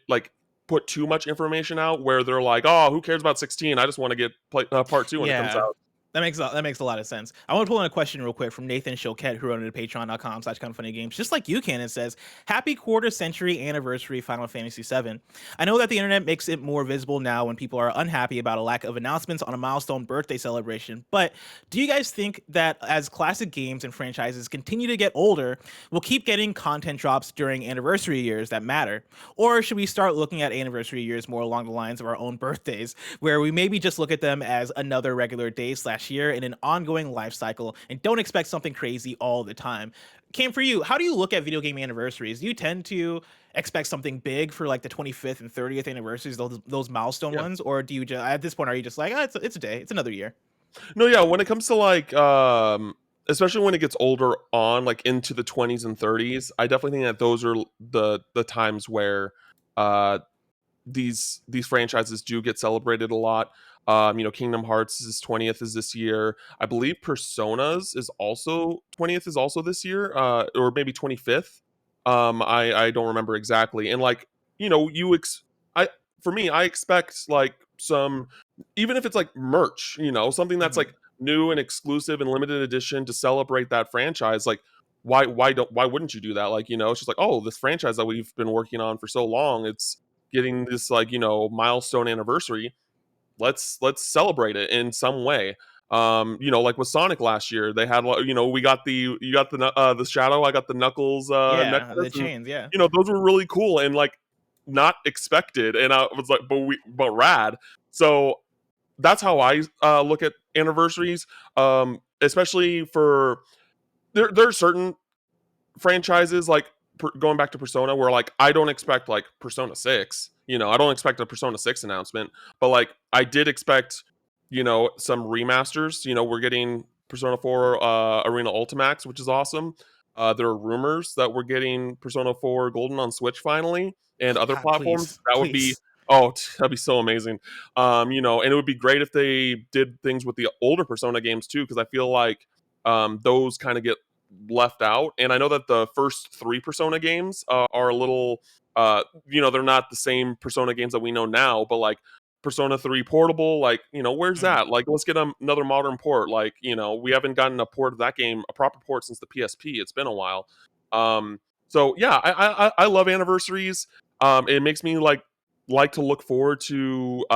Speaker 2: like put too much information out where they're like, oh, who cares about 16? I just want to get part two when it comes out.
Speaker 1: That makes a lot of sense. I want to pull in a question real quick from Nathan Choquette, who wrote it at patreon.com/kindafunnygames. Just like you can, it says, happy quarter century anniversary Final Fantasy VII. I know that the internet makes it more visible now when people are unhappy about a lack of announcements on a milestone birthday celebration. But do you guys think that as classic games and franchises continue to get older, we'll keep getting content drops during anniversary years that matter? Or should we start looking at anniversary years more along the lines of our own birthdays, where we maybe just look at them as another regular day / year in an ongoing life cycle and don't expect something crazy all the time? Cam, for you, how do you look at video game anniversaries? Do you tend to expect something big for like the 25th and 30th anniversaries, those milestone ones, or do you just, at this point, are you just like, oh, it's a day, it's another year?
Speaker 2: No, yeah, when it comes to like especially when it gets older on like into the 20s and 30s, I definitely think that those are the times where these franchises do get celebrated a lot. You know, Kingdom Hearts' 20th is this year. I believe Persona's is also 20th is also this year, or maybe 25th. I don't remember exactly. And like, you know, for me, I expect like some, even if it's like merch, you know, something that's like new and exclusive and limited edition to celebrate that franchise. Like, why wouldn't you do that? Like, you know, it's just like, oh, this franchise that we've been working on for so long, it's getting this like, you know, milestone anniversary. Let's celebrate it in some way. You know, like with Sonic last year, they had, you know, you got the Shadow, I got the Knuckles necklace,
Speaker 1: The chains, yeah.
Speaker 2: you know, those were really cool and like not expected, and I was like, but rad. So that's how I look at anniversaries, especially for there are certain franchises like going back to Persona where like I don't expect like Persona 6, you know, I don't expect a Persona 6 announcement, but like I did expect, you know, some remasters. You know, we're getting Persona 4 Arena Ultimax, which is awesome. There are rumors that we're getting Persona 4 Golden on Switch finally and other
Speaker 1: God,
Speaker 2: platforms.
Speaker 1: please,
Speaker 2: That would be,
Speaker 1: please.
Speaker 2: oh, that'd be so amazing. You know, and it would be great if they did things with the older Persona games too, because I feel like those kind of get left out. And I know that the first 3 Persona games are a little, you know, they're not the same Persona games that we know now, but like Persona 3 Portable, like, you know, where's that? Like, let's get another modern port. Like, you know, we haven't gotten a port of that game, a proper port, since the PSP. It's been a while. So yeah, I love anniversaries. It makes me like to look forward to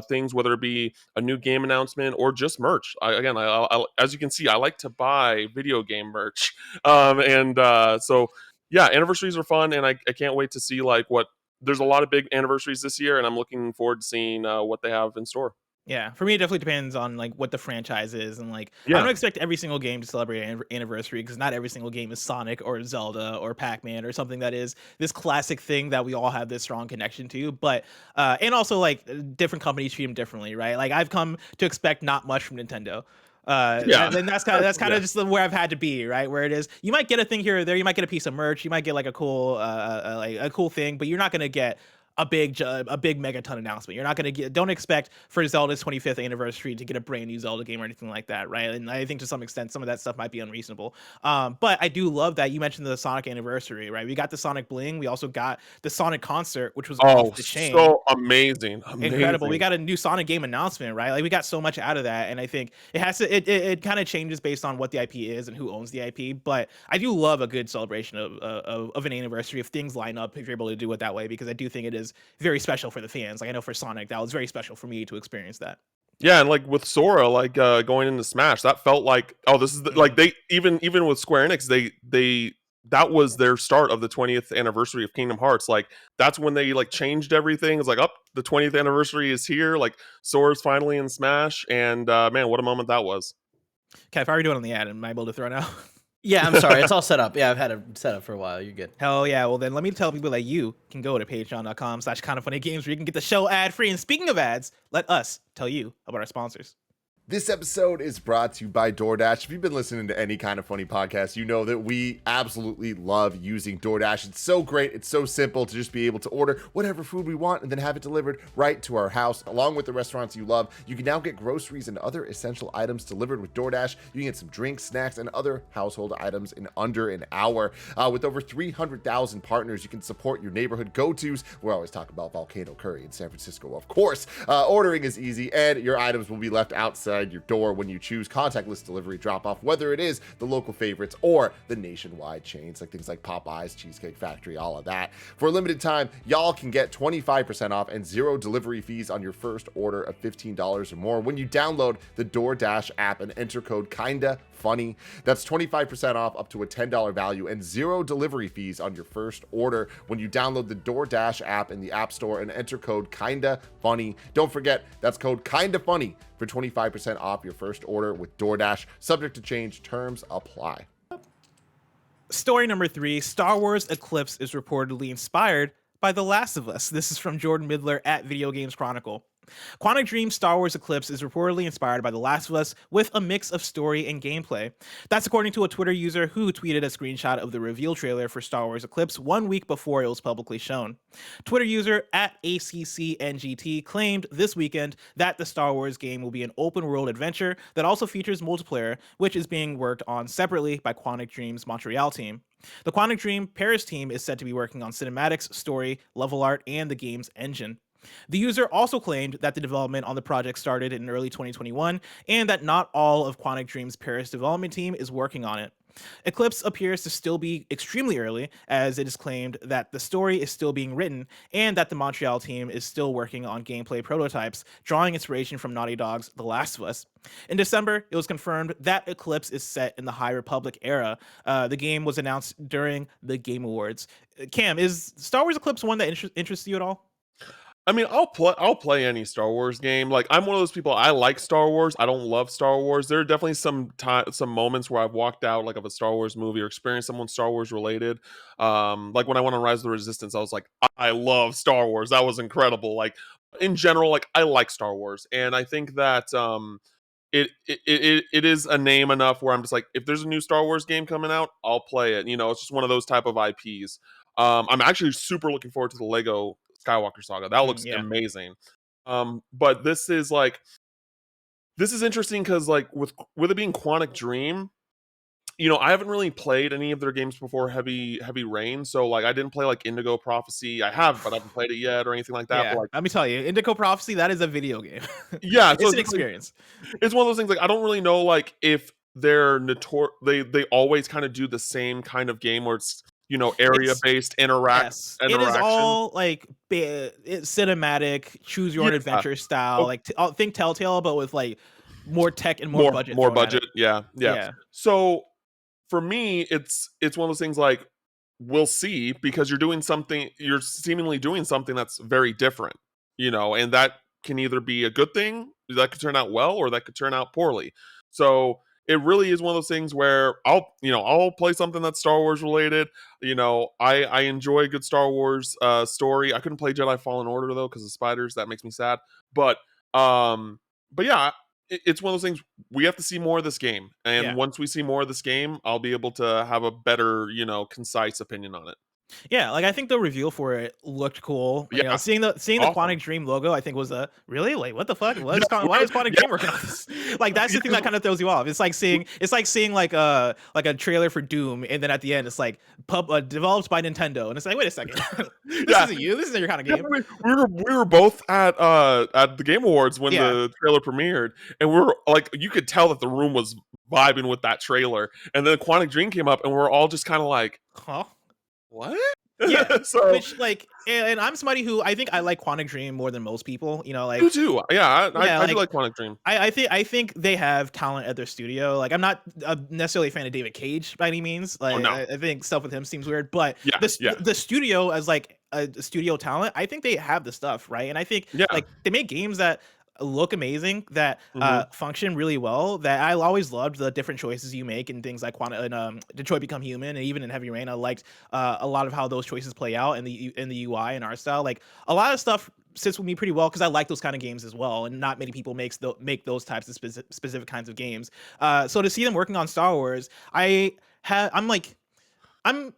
Speaker 2: things, whether it be a new game announcement or just merch. As you can see, I like to buy video game merch. So yeah, anniversaries are fun, and I can't wait to see like what. There's a lot of big anniversaries this year, and I'm looking forward to seeing what they have in store.
Speaker 1: Yeah, for me, it definitely depends on like what the franchise is, and like I
Speaker 2: Yeah.
Speaker 1: don't expect every single game to celebrate an anniversary, because not every single game is Sonic or Zelda or Pac-Man or something that is this classic thing that we all have this strong connection to. But and also like different companies treat them differently, right? Like I've come to expect not much from Nintendo.
Speaker 2: Yeah.
Speaker 1: And that's kind of
Speaker 2: Yeah.
Speaker 1: just where I've had to be, right? Where it is, you might get a thing here or there, you might get a piece of merch, you might get like a cool like a cool thing, but you're not gonna get a big megaton announcement. You're not going to get, don't expect for Zelda's 25th anniversary to get a brand new Zelda game or anything like that, right? And I think to some extent some of that stuff might be unreasonable. But I do love that you mentioned the Sonic anniversary, right? We got the Sonic Bling, we also got the Sonic concert, which was
Speaker 2: Oh,
Speaker 1: off the chain.
Speaker 2: so amazing.
Speaker 1: Incredible. We
Speaker 2: Amazing.
Speaker 1: got a new Sonic game announcement, right? Like we got so much out of that, and I think it has to. It kind of changes based on what the IP is and who owns the IP. But I do love a good celebration of an anniversary if things line up, if you're able to do it that way, because I do think it is very special for the fans. Like I know for Sonic, that was very special for me to experience that.
Speaker 2: Yeah, and like with Sora, like going into Smash, that felt like, oh, this is like they even with Square Enix, they that was their start of the 20th anniversary of Kingdom Hearts. Like that's when they like changed everything. It's like, up, the 20th anniversary is here. Like Sora's finally in Smash, and man, what a moment that was.
Speaker 1: Kev, how are you doing on the ad? Am I able to throw now?
Speaker 4: Yeah, I'm sorry. It's all set up. Yeah, I've had it set up for a while. You're good.
Speaker 1: Hell yeah. Well, then let me tell people that you can go to patreon.com/kindoffunnygames where you can get the show ad free. And speaking of ads, let us tell you about our sponsors.
Speaker 5: This episode is brought to you by DoorDash. If you've been listening to any kind of funny podcast, you know that we absolutely love using DoorDash. It's so great. It's so simple to just be able to order whatever food we want and then have it delivered right to our house, along with the restaurants you love. You can now get groceries and other essential items delivered with DoorDash. You can get some drinks, snacks, and other household items in under an hour. With over 300,000 partners, you can support your neighborhood go-tos. We always talk about Volcano Curry in San Francisco, of course. Ordering is easy, and your items will be left outside your door when you choose contactless delivery drop-off, whether it is the local favorites or the nationwide chains like things like Popeyes, Cheesecake Factory, all of that. For a limited time, y'all can get 25% off and 0 delivery fees on your first order of $15 or more when you download the DoorDash app and enter code KINDA funny. That's 25% off up to a $10 value and 0 delivery fees on your first order when you download the DoorDash app in the App Store and enter code KINDA funny. Don't forget, that's code KINDA funny for 25% off your first order with DoorDash. Subject to change, terms apply.
Speaker 1: Story number 3, Star Wars Eclipse is reportedly inspired by The Last of Us. This is from Jordan Middler at Video Games Chronicle. Quantic Dream Star Wars Eclipse is reportedly inspired by The Last of Us with a mix of story and gameplay. That's according to a Twitter user who tweeted a screenshot of the reveal trailer for Star Wars Eclipse 1 week before it was publicly shown. Twitter user at ACCNGT claimed this weekend that the Star Wars game will be an open world adventure that also features multiplayer, which is being worked on separately by Quantic Dream's Montreal team. The Quantic Dream Paris team is said to be working on cinematics, story, level art, and the game's engine. The user also claimed that the development on the project started in early 2021 and that not all of Quantic Dream's Paris development team is working on it. Eclipse appears to still be extremely early, as it is claimed that the story is still being written and that the Montreal team is still working on gameplay prototypes, drawing inspiration from Naughty Dog's The Last of Us. In December, it was confirmed that Eclipse is set in the High Republic era. The game was announced during the Game Awards. Cam, is Star Wars Eclipse one that interests you at all?
Speaker 2: I mean, I'll play any Star Wars game. Like, I'm one of those people. I like Star Wars. I don't love Star Wars. There are definitely some moments where I've walked out like of a Star Wars movie or experienced someone Star Wars related. Like when I went on Rise of the Resistance, I was like, I love Star Wars. That was incredible. Like in general, like I like Star Wars, and I think that it is a name enough where I'm just like, if there's a new Star Wars game coming out, I'll play it. You know, it's just one of those type of IPs. I'm actually super looking forward to the Lego Skywalker Saga. That looks amazing. But this is interesting because like with it being Quantic Dream, you know, I haven't really played any of their games before Heavy Rain. So like I didn't play like Indigo Prophecy. I have, but I haven't played it yet or anything like that.
Speaker 1: Yeah,
Speaker 2: but, like,
Speaker 1: let me tell you, Indigo Prophecy, that is a video game.
Speaker 2: Yeah,
Speaker 1: it's an experience.
Speaker 2: It's one of those things like I don't really know like if they're they always kind of do the same kind of game where it's, you know, area-based interaction.
Speaker 1: It is all like cinematic, choose your own adventure style. Like think Telltale, but with like more tech and more budget.
Speaker 2: More budget. Yeah. So for me, it's one of those things like we'll see, because you're seemingly doing something that's very different, you know, and that can either be a good thing that could turn out well or that could turn out poorly. So it really is one of those things where I'll play something that's Star Wars related. You know, I enjoy a good Star Wars story. I couldn't play Jedi Fallen Order though because of spiders. That makes me sad. But yeah, it's one of those things. We have to see more of this game, and once we see more of this game, I'll be able to have a better, you know, concise opinion on it.
Speaker 1: Yeah, like I think the reveal for it looked cool. You know, seeing the Quantic Dream logo, I think was really like, what the fuck? Why is Quantic Dream working on this? Like that's the thing that kind of throws you off. It's like seeing like a trailer for Doom, and then at the end it's like developed by Nintendo, and it's like, wait a second, this isn't you. This isn't your kind of game.
Speaker 2: We were both at the Game Awards when the trailer premiered, and we were like, you could tell that the room was vibing with that trailer, and then Quantic Dream came up, and we're all just kind of like, huh. What?
Speaker 1: Yeah, which like, and I'm somebody who I think I like Quantic Dream more than most people. You know, like
Speaker 2: you too. Yeah, I do like Quantic Dream.
Speaker 1: I think they have talent at their studio. Like I'm not necessarily a fan of David Cage by any means. Like I think stuff with him seems weird, but the studio as like a studio talent, I think they have the stuff right. And I think like they make games that look amazing, that function really well, that I always loved the different choices you make and things like Detroit Become Human, and even in Heavy Rain I liked a lot of how those choices play out in the UI and art style. Like a lot of stuff sits with me pretty well because I like those kind of games as well, and not many people make those types of specific kinds of games. So to see them working on Star Wars, I'm like, I'm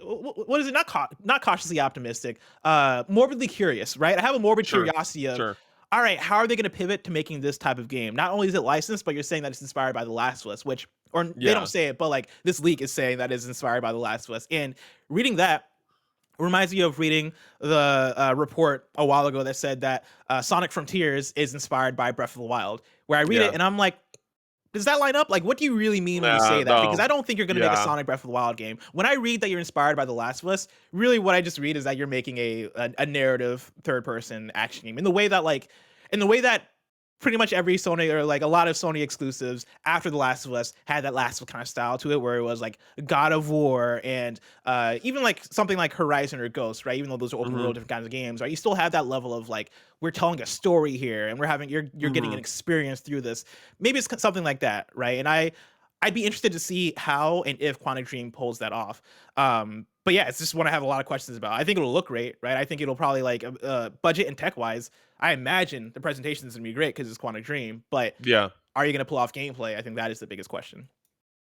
Speaker 1: what is it? Not cautiously optimistic. Morbidly curious, right? I have a morbid curiosity of, all right, how are they going to pivot to making this type of game? Not only is it licensed, but you're saying that it's inspired by The Last of Us, they don't say it, but like this leak is saying that it's inspired by The Last of Us. And reading that reminds me of reading the report a while ago that said that Sonic Frontiers is inspired by Breath of the Wild, where I read it and I'm like, does that line up? Like, what do you really mean when you say that?
Speaker 2: No.
Speaker 1: Because I don't think you're going to make a Sonic Breath of the Wild game. When I read that you're inspired by The Last of Us, really what I just read is that you're making a narrative third-person action game in the way that pretty much every Sony, or like a lot of Sony exclusives after The Last of Us, had that Last of Us kind of style to it, where it was like God of War and even like something like Horizon or Ghost, right? Even though those are open world different kinds of games, right? You still have that level of like, we're telling a story here and you're getting an experience through this. Maybe it's something like that, right? And I'd be interested to see how and if Quantic Dream pulls that off. But yeah, it's just one I have a lot of questions about. I think it'll look great, right? I think it'll probably like budget and tech wise, I imagine the presentation is gonna be great because it's Quantic Dream. But are you gonna pull off gameplay? I think that is the biggest question.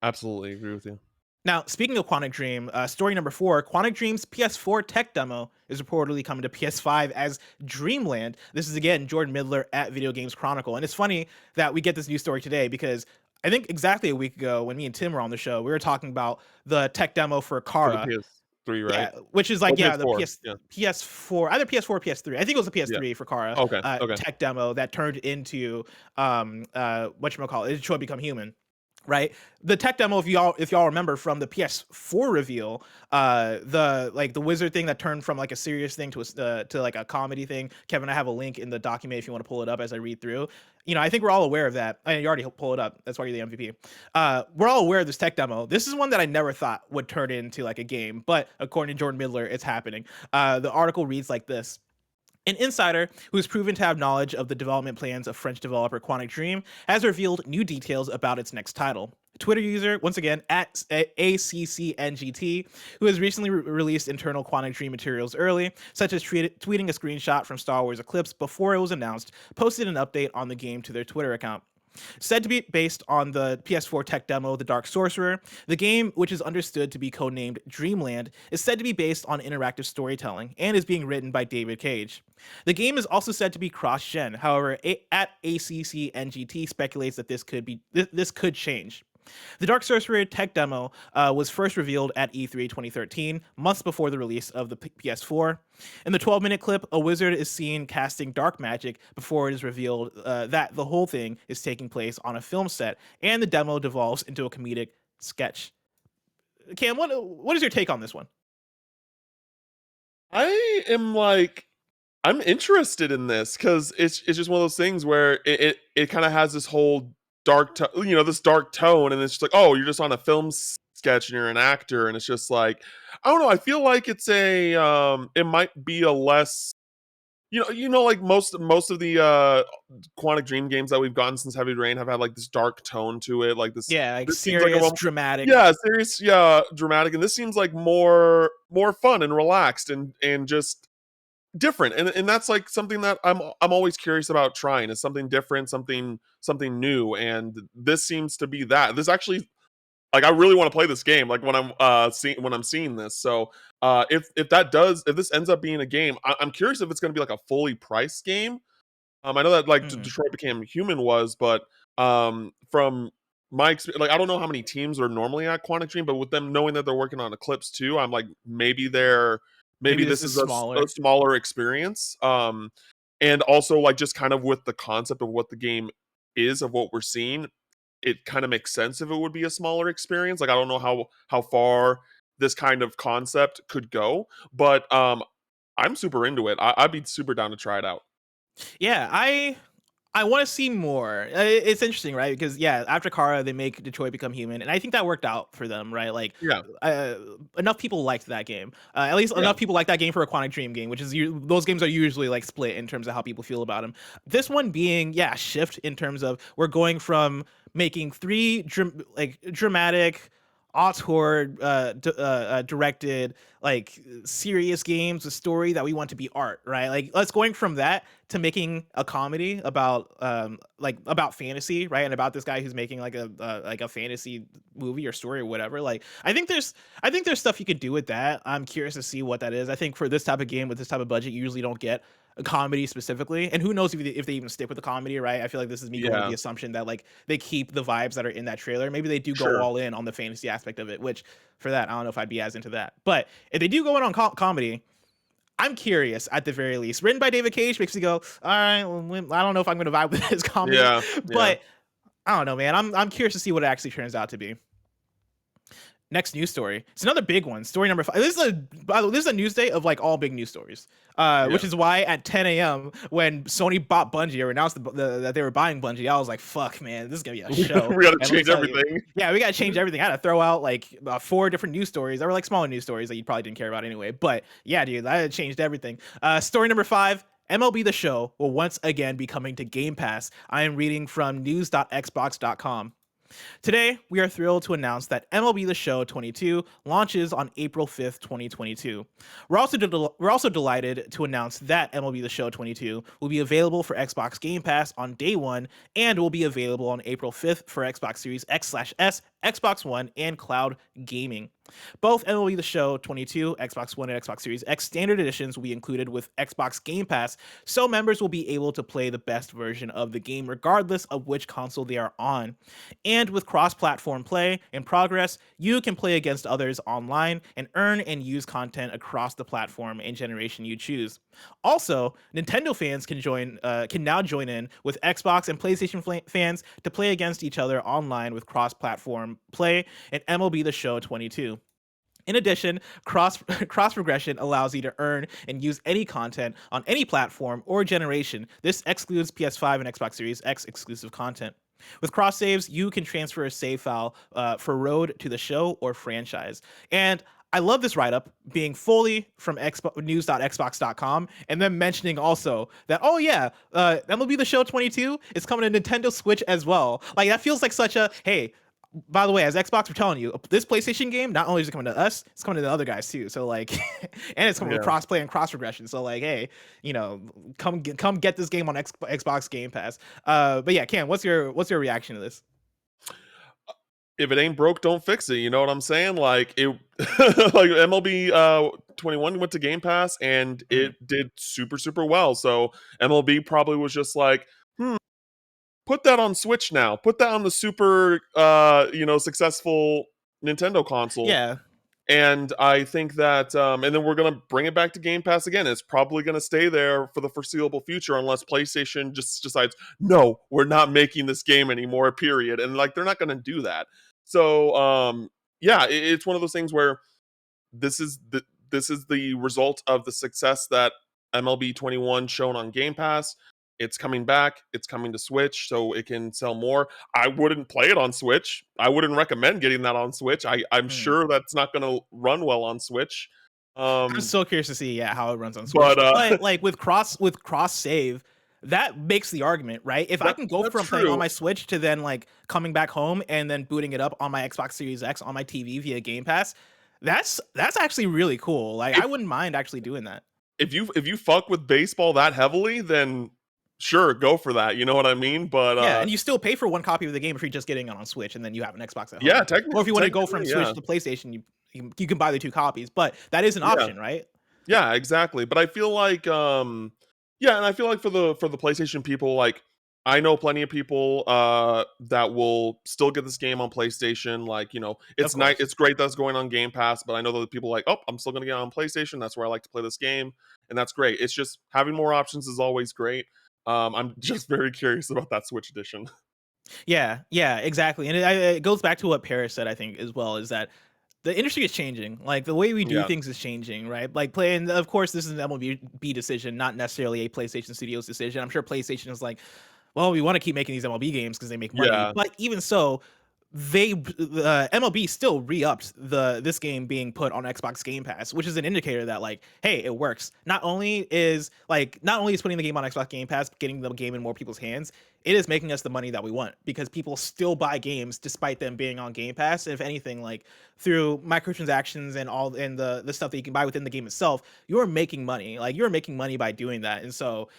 Speaker 2: Absolutely agree with you.
Speaker 1: Now, speaking of Quantic Dream, story number 4, Quantic Dream's PS4 tech demo is reportedly coming to PS5 as Dreamland. This is, again, Jordan Middler at Video Games Chronicle. And it's funny that we get this news story today because I think exactly a week ago when me and Tim were on the show, we were talking about the tech demo for Kara.
Speaker 2: For the PS3, right?
Speaker 1: Yeah, which is like,
Speaker 2: PS4,
Speaker 1: the PS4, either PS4 or PS3. I think it was the PS3 for Kara.
Speaker 2: Okay.
Speaker 1: Tech demo that turned into, whatchamacallit, Detroit Become Human. Right, the tech demo, if y'all remember from the PS4 reveal, the wizard thing that turned from like a serious thing to like a comedy thing. Kevin, I have a link in the document if you want to pull it up as I read through. You know, I think we're all aware of that. I mean, you already pull it up. That's why you're the MVP. We're all aware of this tech demo. This is one that I never thought would turn into like a game, but according to Jordan Middler, it's happening. The article reads like this. An insider who has proven to have knowledge of the development plans of French developer Quantic Dream has revealed new details about its next title. Twitter user, once again, at ACCNGT, who has recently released internal Quantic Dream materials early, such as tweeting a screenshot from Star Wars Eclipse before it was announced, posted an update on the game to their Twitter account. Said to be based on the PS4 tech demo, The Dark Sorcerer, the game, which is understood to be codenamed Dreamland, is said to be based on interactive storytelling and is being written by David Cage. The game is also said to be cross-gen. However, at ACCNGT speculates that this could change. The Dark Sorcerer tech demo was first revealed at E3 2013, months before the release of the PS4. In the 12-minute clip, a wizard is seen casting dark magic before it is revealed that the whole thing is taking place on a film set, and the demo devolves into a comedic sketch. Cam, what is your take on this one?
Speaker 2: I'm interested in this because it's just one of those things where it kind of has this whole this dark tone, and it's just like, oh, you're just on a film sketch and you're an actor, and it's just like, I don't know, I feel like it's it might be a less, like most of the Quantic Dream games that we've gotten since Heavy Rain have had like this dark tone to it, like this
Speaker 1: serious, dramatic.
Speaker 2: Yeah, serious, dramatic, and this seems like more fun and relaxed and just different, and that's like something that I'm always curious about trying, is something different, something new, and this seems to be that. This actually, like, I really want to play this game, like when I'm seeing this. So if this ends up being a game, I'm curious if it's going to be like a fully priced game. I know that like Detroit Became Human was, but from my experience, like, I don't know how many teams are normally at Quantic Dream, but with them knowing that they're working on Eclipse too, I'm like, maybe this is a smaller experience. And also, like, just kind of with the concept of what the game is, of what we're seeing, it kind of makes sense if it would be a smaller experience. Like, I don't know how far this kind of concept could go, but I'm super into it. I'd be super down to try it out.
Speaker 1: Yeah, I want to see more. It's interesting, right? Because yeah, after Kara, they make Detroit Become Human, and I think that worked out for them, right? Like,
Speaker 2: Yeah,
Speaker 1: uh, enough people liked that game. At least
Speaker 2: yeah,
Speaker 1: enough people like that game for a Quantic Dream game, which is those games are usually like split in terms of how people feel about them. This one being yeah, a shift in terms of we're going from making three dramatic auteur directed like serious games with story that we want to be art, right? Like let's going from that to making a comedy about about fantasy, right? And about this guy who's making like a fantasy movie or story or whatever. Like I think there's stuff you could do with that. I'm curious to see what that is. I think for this type of game with this type of budget, you usually don't get a comedy specifically, and who knows if they even stick with the comedy, right? I feel like this is me going with
Speaker 2: yeah.
Speaker 1: the assumption that like they keep the vibes that are in that trailer. Maybe they do go
Speaker 2: Sure.
Speaker 1: all in on the fantasy aspect of it, which for that I don't know if I'd be as into that. But if they do go in on comedy, I'm curious at the very least. Written by David Cage makes me go, all right, well, I don't know if I'm going to vibe with his comedy,
Speaker 2: Yeah, yeah.
Speaker 1: but I don't know, man. I'm curious to see what it actually turns out to be. Next news story. It's another big one. Story number 5. By the way, this is a news day of like all big news stories. Which is why at 10 a.m. when Sony bought Bungie or announced that they were buying Bungie, I was like, "Fuck, man, this is gonna be a show."
Speaker 2: We got to
Speaker 1: And let me
Speaker 2: change
Speaker 1: tell you,
Speaker 2: everything.
Speaker 1: yeah, we gotta change everything. I had to throw out like 4 different news stories that were like smaller news stories that you probably didn't care about anyway. But yeah, dude, that had changed everything. Story number 5. MLB The Show will once again be coming to Game Pass. I am reading from news.xbox.com. Today, we are thrilled to announce that MLB The Show 22 launches on April 5th, 2022. We're also delighted to announce that MLB The Show 22 will be available for Xbox Game Pass on day 1 and will be available on April 5th for Xbox Series X/S, Xbox One, and cloud gaming. Both MLB The Show 22, Xbox One, and Xbox Series X standard editions will be included with Xbox Game Pass, so members will be able to play the best version of the game regardless of which console they are on. And with cross-platform play in progress, you can play against others online and earn and use content across the platform and generation you choose. Also, Nintendo fans can now join in with Xbox and PlayStation fans to play against each other online with cross-platform play in MLB The Show 22. In addition, cross progression allows you to earn and use any content on any platform or generation. This excludes PS5 and Xbox Series X exclusive content. With cross saves, you can transfer a save file for Road to the Show or franchise. And I love this write-up being fully from news.xbox.com and then mentioning also that, oh yeah, MLB The Show 22 is coming to Nintendo Switch as well. Like that feels like such a, hey, by the way, as Xbox, we're telling you, this PlayStation game, not only is it coming to us, it's coming to the other guys too. So like, and it's coming with
Speaker 2: Yeah.
Speaker 1: cross-play and cross-progression. So like, hey, come get this game on Xbox Game Pass. But yeah, Cam, what's your reaction to this?
Speaker 2: If it ain't broke, don't fix it. You know what I'm saying? Like it, like MLB 21 went to Game Pass and it did super super well. So MLB probably was just like, put that on Switch now. Put that on the super successful Nintendo console.
Speaker 1: Yeah,
Speaker 2: And I think that, and then we're gonna bring it back to Game Pass again. It's probably gonna stay there for the foreseeable future, unless PlayStation just decides, no, we're not making this game anymore. Period. And like, they're not gonna do that. So, yeah, it's one of those things where this is the result of the success that MLB 21 shown on Game Pass. It's coming back. It's coming to Switch, so it can sell more. I wouldn't play it on Switch. I wouldn't recommend getting that on Switch. I'm sure that's not going to run well on Switch.
Speaker 1: I'm so curious to see how it runs on Switch.
Speaker 2: But,
Speaker 1: But like with cross save, that makes the argument, right? If I can go
Speaker 2: that's
Speaker 1: from playing
Speaker 2: true.
Speaker 1: on my Switch to then like coming back home and then booting it up on my Xbox Series X on my TV via Game Pass, that's actually really cool. Like I wouldn't mind actually doing that.
Speaker 2: If you fuck with baseball that heavily, then sure, go for that. You know what I mean? But
Speaker 1: Yeah, and you still pay for one copy of the game if you're just getting it on Switch and then you have an Xbox at home.
Speaker 2: yeah, technically,
Speaker 1: Or if you want to go from Switch
Speaker 2: yeah.
Speaker 1: to PlayStation, you can buy the 2 copies, but that is an
Speaker 2: Yeah.
Speaker 1: option, right?
Speaker 2: Yeah, exactly. But I feel like yeah, and I feel like for the PlayStation people, like I know plenty of people that will still get this game on PlayStation. Like, it's nice,
Speaker 1: course.
Speaker 2: it's great that it's going on Game Pass, but I know that people are like, oh, I'm still gonna get it on PlayStation. That's where I like to play this game, and that's great. It's just having more options is always great. I'm just very curious about that Switch edition.
Speaker 1: Yeah, exactly. And it goes back to what Paris said, I think, as well, is that the industry is changing. Like the way we do
Speaker 2: Yeah.
Speaker 1: things is changing, right? Like playing, of course, this is an MLB decision, not necessarily a PlayStation Studios decision. I'm sure PlayStation is like, well, we want to keep making these MLB games because they make money.
Speaker 2: Yeah.
Speaker 1: But even so, MLB still re-upped this game being put on Xbox Game Pass, which is an indicator that like, hey, it works. Not only is putting the game on Xbox Game Pass getting the game in more people's hands, it is making us the money that we want because people still buy games despite them being on Game Pass. If anything, like through microtransactions and the stuff that you can buy within the game itself, you're making money. Like you're making money by doing that. And so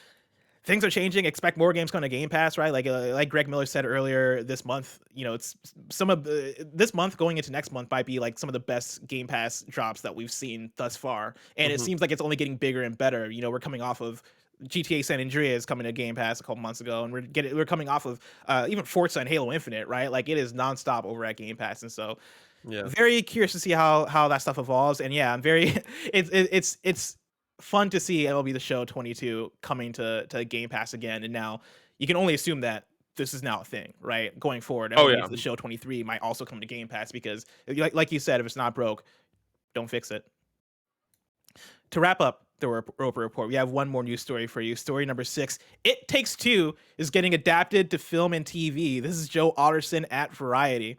Speaker 1: things are changing. Expect more games coming to Game Pass, right? Like Greg Miller said earlier this month. It's some of this month going into next month might be like some of the best Game Pass drops that we've seen thus far, and it seems like it's only getting bigger and better. We're coming off of GTA San Andreas coming to Game Pass a couple months ago, and we're coming off of even Forza and Halo Infinite, right? Like it is nonstop over at Game Pass, and so very curious to see how that stuff evolves. And yeah, I'm very it's fun to see MLB The Show 22 coming to Game Pass again, and now you can only assume that this is now a thing, right? Going forward, MLB The Show 23 might also come to Game Pass because, like you said, if it's not broke, don't fix it. To wrap up the Roper Report, we have one more news story for you. Story number 6. It Takes Two is getting adapted to film and TV. This is Joe Otterson at Variety.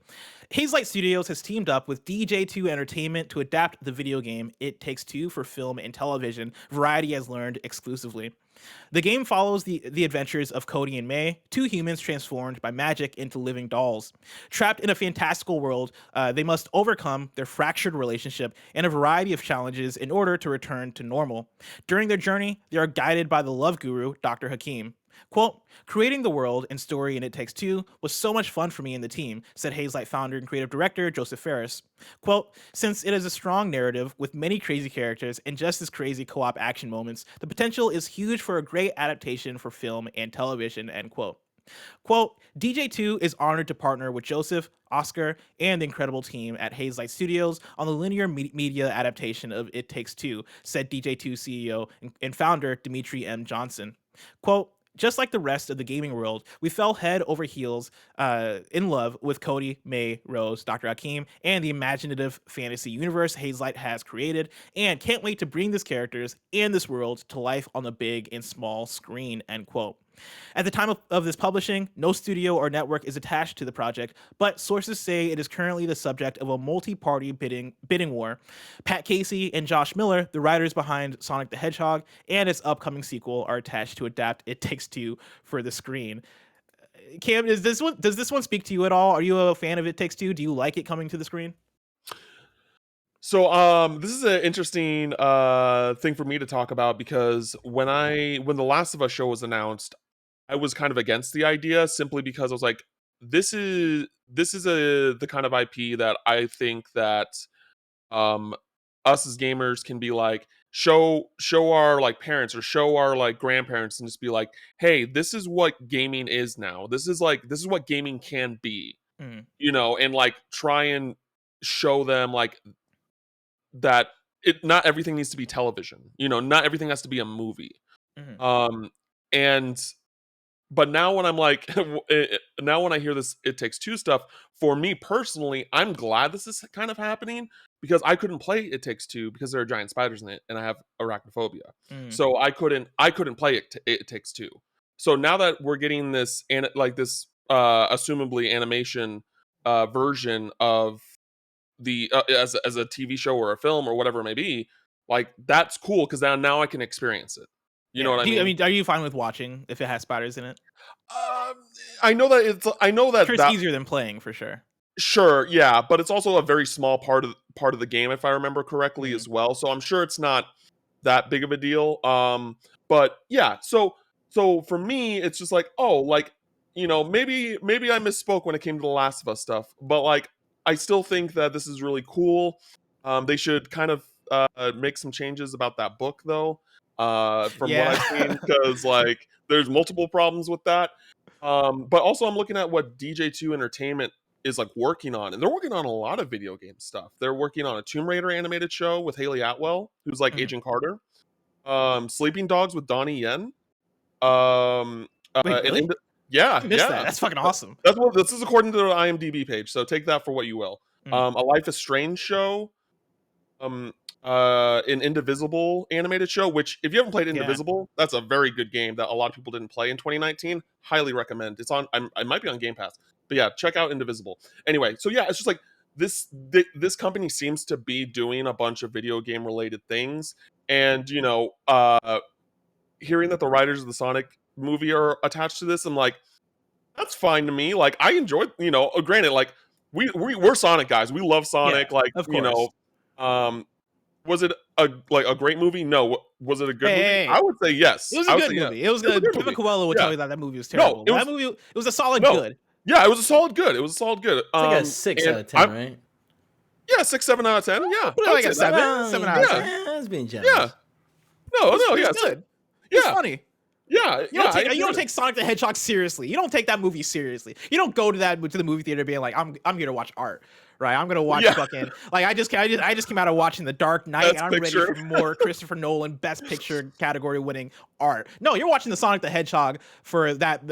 Speaker 1: Hazelight Studios has teamed up with DJ2 Entertainment to adapt the video game It Takes Two for film and television, Variety has learned exclusively. The game follows the adventures of Cody and May, two humans transformed by magic into living dolls. Trapped in a fantastical world, they must overcome their fractured relationship and a variety of challenges in order to return to normal. During their journey, they are guided by the love guru, Dr. Hakim. Quote, creating the world and story in It Takes Two was so much fun for me and the team, said Hazelight founder and creative director Joseph Ferris. Quote, since it is a strong narrative with many crazy characters and just as crazy co-op action moments, the potential is huge for a great adaptation for film and television, end quote. Quote, DJ2 is honored to partner with Joseph, Oscar, and the incredible team at Hazelight Studios on the linear media adaptation of It Takes Two, said DJ2 CEO and founder Dimitri M. Johnson. Quote, just like the rest of the gaming world, we fell head over heels in love with Cody, May, Rose, Dr. Hakim, and the imaginative fantasy universe Hazelight has created, and can't wait to bring these characters and this world to life on the big and small screen, end quote. At the time of this publishing, no studio or network is attached to the project, but sources say it is currently the subject of a multi-party bidding war. Pat Casey and Josh Miller, the writers behind Sonic the Hedgehog and its upcoming sequel, are attached to adapt It Takes Two for the screen. Cam, does this one speak to you at all? Are you a fan of It Takes Two? Do you like it coming to the screen?
Speaker 2: So this is an interesting thing for me to talk about because when the Last of Us show was announced, I was kind of against the idea simply because I was like, this is the kind of IP that I think that us as gamers can be like show our like parents or show our like grandparents and just be like, hey, this is what gaming is now. This is what gaming can be. And like try and show them like that not everything needs to be television. Not everything has to be a movie. But now when I'm like, now when I hear this It Takes Two stuff, for me personally, I'm glad this is kind of happening because I couldn't play It Takes Two because there are giant spiders in it and I have arachnophobia. So I couldn't play It Takes Two. So now that we're getting this assumably animation version of the as a TV show or a film or whatever it may be, like that's cool because now I can experience it. You know what I mean?
Speaker 1: I mean, are you fine with watching if it has spiders in it?
Speaker 2: I know that
Speaker 1: it's easier than playing for sure.
Speaker 2: Sure, yeah, but it's also a very small part of the game, if I remember correctly, as well. So I'm sure it's not that big of a deal. But yeah, so for me, it's just like, oh, like maybe I misspoke when it came to the Last of Us stuff, but like I still think that this is really cool. They should kind of make some changes about that book, though. From what I've seen, because like there's multiple problems with that. But also I'm looking at what DJ2 Entertainment is like working on, and they're working on a lot of video game stuff. They're working on a Tomb Raider animated show with Haley Atwell, who's like Agent Carter. Sleeping Dogs with Donnie Yen.
Speaker 1: Wait, really?
Speaker 2: Yeah,
Speaker 1: I missed that. That's fucking awesome.
Speaker 2: This is according to the IMDb page, so take that for what you will. A Life is Strange show. an Indivisible animated show, which if you haven't played
Speaker 1: Yeah.
Speaker 2: Indivisible, that's a very good game that a lot of people didn't play in 2019. Highly recommend. It's on. I might be on Game Pass, but yeah, check out Indivisible. Anyway, so yeah, it's just like this company seems to be doing a bunch of video game related things, and hearing that the writers of the Sonic movie are attached to this, I'm like, that's fine to me. Like, I enjoyed, granted, like we're Sonic guys. We love Sonic.
Speaker 1: Yeah,
Speaker 2: Like,
Speaker 1: of course.
Speaker 2: Was it a great movie? No. Was it a good movie?
Speaker 1: Hey.
Speaker 2: I would say yes.
Speaker 1: It was a good movie. It was good.
Speaker 2: good
Speaker 1: Kevin
Speaker 2: movie.
Speaker 1: Coelho would
Speaker 2: Yeah.
Speaker 1: tell you that movie was terrible.
Speaker 2: it
Speaker 1: That movie, it was a solid
Speaker 2: No.
Speaker 1: good.
Speaker 2: Yeah, it was a solid good. It was a solid good.
Speaker 4: It's like a 6 out of 10, right?
Speaker 2: Yeah, 6, 7 out of 10. Yeah,
Speaker 1: Put it
Speaker 2: I would
Speaker 1: like a
Speaker 2: say that.
Speaker 1: 7 out of
Speaker 2: Yeah.
Speaker 1: 10.
Speaker 4: That's being generous.
Speaker 2: Yeah. No,
Speaker 1: It
Speaker 2: yeah,
Speaker 1: was good. It was
Speaker 2: yeah,
Speaker 1: funny.
Speaker 2: yeah.
Speaker 1: You don't take Sonic the Hedgehog seriously. You don't take that movie seriously. You don't go to the movie theater being like, I'm here to watch art, right? I'm gonna watch fucking like I just came out of watching The Dark Knight
Speaker 2: Best
Speaker 1: and I'm
Speaker 2: Picture.
Speaker 1: ready for more Christopher Nolan Best Picture category winning art. No, you're watching the Sonic the Hedgehog for that